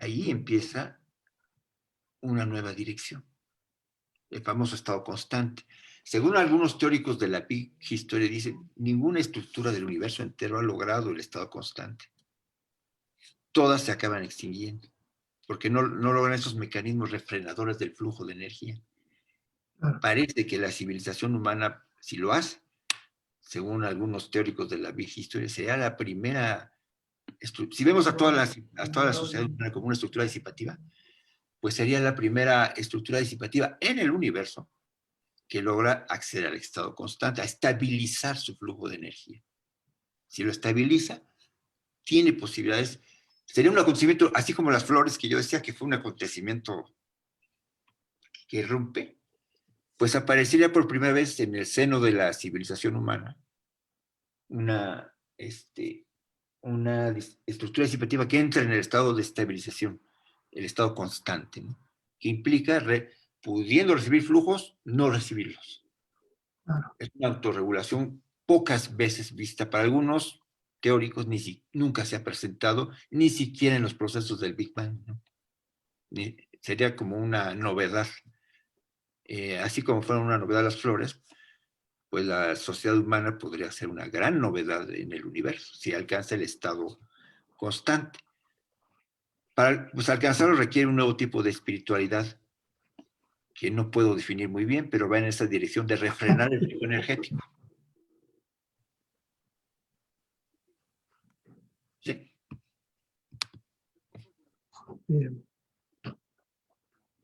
ahí empieza una nueva dirección, el famoso estado constante. Según algunos teóricos de la Big History, dicen, ninguna estructura del universo entero ha logrado el estado constante. Todas se acaban extinguiendo, porque no logran esos mecanismos refrenadores del flujo de energía. Parece que la civilización humana, si lo hace, según algunos teóricos de la Big History, sería la primera... Si vemos a toda la sociedad humana como una estructura disipativa, pues sería la primera estructura disipativa en el universo que logra acceder al estado constante, a estabilizar su flujo de energía. Si lo estabiliza, tiene posibilidades. Sería un acontecimiento, así como las flores, que yo decía que fue un acontecimiento que irrumpe, pues aparecería por primera vez en el seno de la civilización humana una estructura disipativa que entra en el estado de estabilización, el estado constante, ¿no? Que implica, pudiendo recibir flujos, no recibirlos. Es una autorregulación pocas veces vista. Para algunos teóricos nunca se ha presentado, ni siquiera en los procesos del Big Bang, ¿no? Sería como una novedad. Así como fueron una novedad las flores, pues la sociedad humana podría ser una gran novedad en el universo, si alcanza el estado constante. Para alcanzarlo requiere un nuevo tipo de espiritualidad que no puedo definir muy bien, pero va en esa dirección de refrenar el flujo energético. Sí. Bien.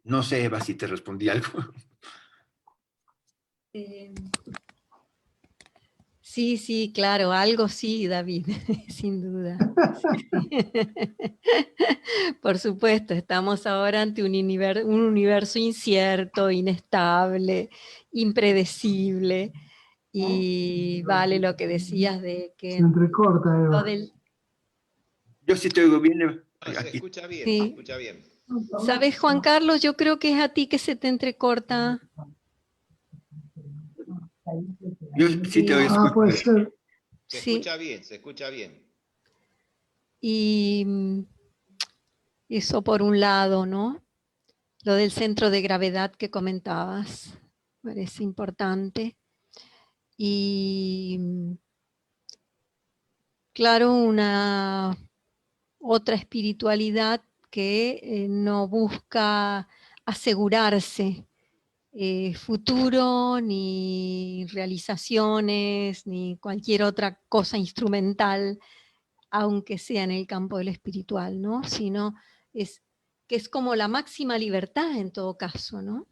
No sé, Eva, si te respondí algo. Sí, claro, algo sí, David, sin duda. Por supuesto, estamos ahora ante un universo incierto, inestable, impredecible, y vale lo que decías de que... Se entrecorta, Eva. Yo sí te oigo bien, Eva. No, se Aquí, escucha bien, Sí. se escucha bien. ¿Sabes, Juan Carlos? Yo creo que es a ti que se te entrecorta. yo sí te Sí. escucho. puede ser. Se Sí. escucha bien, se escucha bien. Y eso por un lado, ¿no? Lo del centro de gravedad que comentabas, parece importante. Y claro, una otra espiritualidad que no busca asegurarse futuro, ni realizaciones, ni cualquier otra cosa instrumental, aunque sea en el campo del espiritual, ¿no? Sino es que es como la máxima libertad en todo caso, ¿no?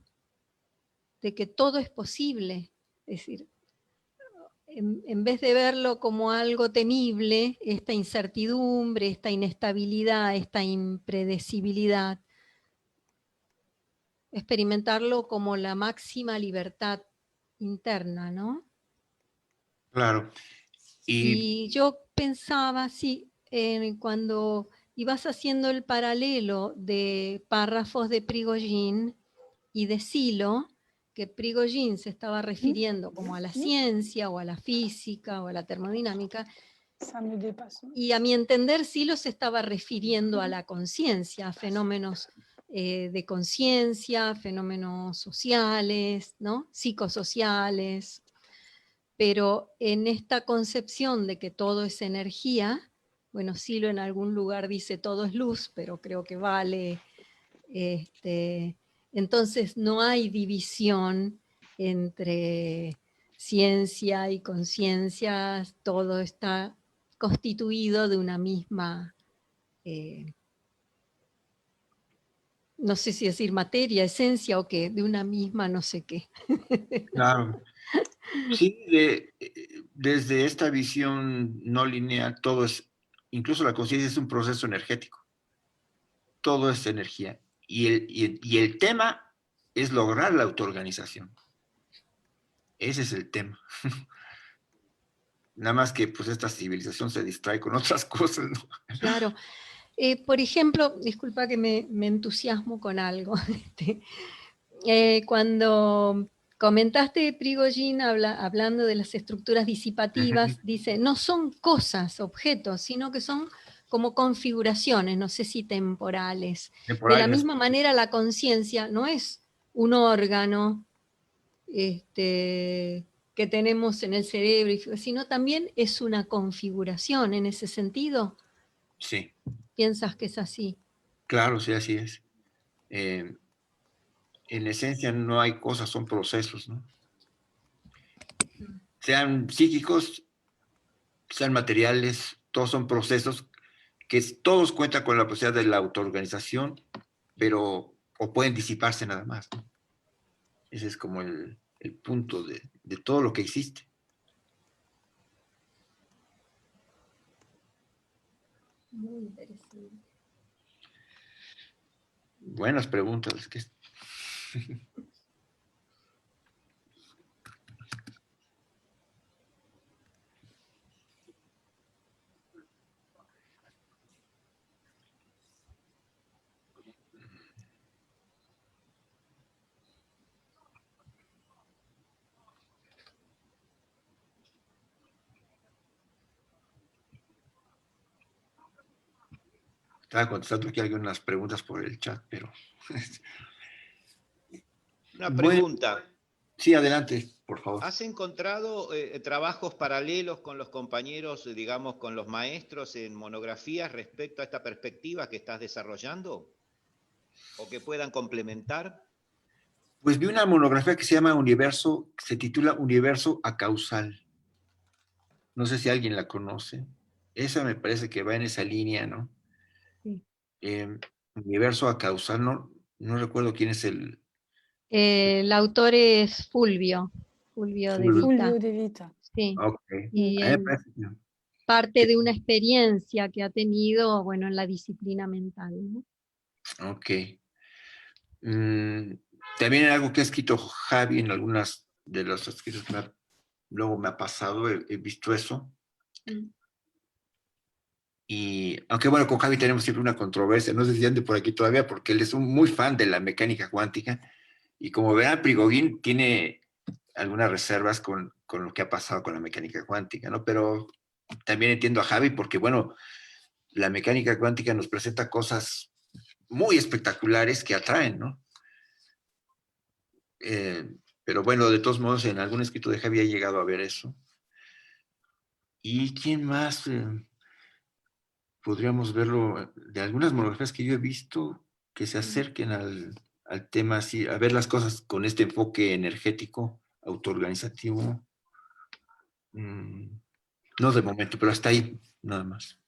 De que todo es posible. Es decir, en vez de verlo como algo temible, esta incertidumbre, esta inestabilidad, esta impredecibilidad, experimentarlo como la máxima libertad interna, ¿no? Claro. Y yo pensaba, sí, cuando ibas haciendo el paralelo de párrafos de Prigogine y de Silo, que Prigogine se estaba refiriendo como a la ciencia o a la física o a la termodinámica, y a mi entender Silo se estaba refiriendo a la conciencia, a fenómenos de conciencia, fenómenos sociales, ¿no? Psicosociales, pero en esta concepción de que todo es energía, bueno, Silo en algún lugar dice todo es luz, pero creo que vale, entonces no hay división entre ciencia y conciencia, todo está constituido de una misma, no sé si decir materia, esencia o qué, de una misma no sé qué. Claro. Sí, desde esta visión no lineal, todo es, incluso la conciencia es un proceso energético. Todo es energía. Y el tema es lograr la autoorganización. Ese es el tema. Nada más que pues esta civilización se distrae con otras cosas, ¿no? Claro. Por ejemplo, disculpa que me entusiasmo con algo. Cuando comentaste Prigogine hablando de las estructuras disipativas, dice, no son cosas, objetos, sino que son como configuraciones, no sé si temporales. De la misma manera, la conciencia no es un órgano que tenemos en el cerebro, sino también es una configuración en ese sentido. Sí. ¿Piensas que es así? Claro, sí, así es. En esencia no hay cosas, son procesos, ¿no? Sean psíquicos, sean materiales, todos son procesos que todos cuentan con la posibilidad de la autoorganización, pero o pueden disiparse nada más, ¿no? Ese es como el punto de todo lo que existe. Muy interesante. Buenas preguntas. Estaba contestando aquí algunas preguntas por el chat, pero... Una Bueno, pregunta. sí, adelante, por favor. ¿Has encontrado trabajos paralelos con los compañeros, digamos, con los maestros en monografías respecto a esta perspectiva que estás desarrollando? ¿O que puedan complementar? Pues vi una monografía que se llama Universo, se titula Universo Acausal. No sé si alguien la conoce. Esa me parece que va en esa línea, ¿no? Sí. Universo Acausal, no recuerdo quién es el... El autor es Fulvio De Vita. Fulvio De Vita. Sí. Okay. Y A mí me parece parte de una experiencia que ha tenido, bueno, en la disciplina mental, ¿no? Ok. También algo que ha escrito Javi en algunas de los escritos que luego me ha pasado, he visto eso. Y aunque bueno, con Javi tenemos siempre una controversia, no sé si ande por aquí todavía, porque él es muy fan de la mecánica cuántica, y como verán, Prigogine tiene algunas reservas con lo que ha pasado con la mecánica cuántica, ¿no? Pero también entiendo a Javi porque, bueno, la mecánica cuántica nos presenta cosas muy espectaculares que atraen, ¿no? Pero bueno, de todos modos, en algún escrito de Javi he llegado a ver eso. ¿Y quién más? Podríamos verlo de algunas monografías que yo he visto que se acerquen al tema así, a ver las cosas con este enfoque energético, autoorganizativo. No de momento, pero hasta ahí nada más.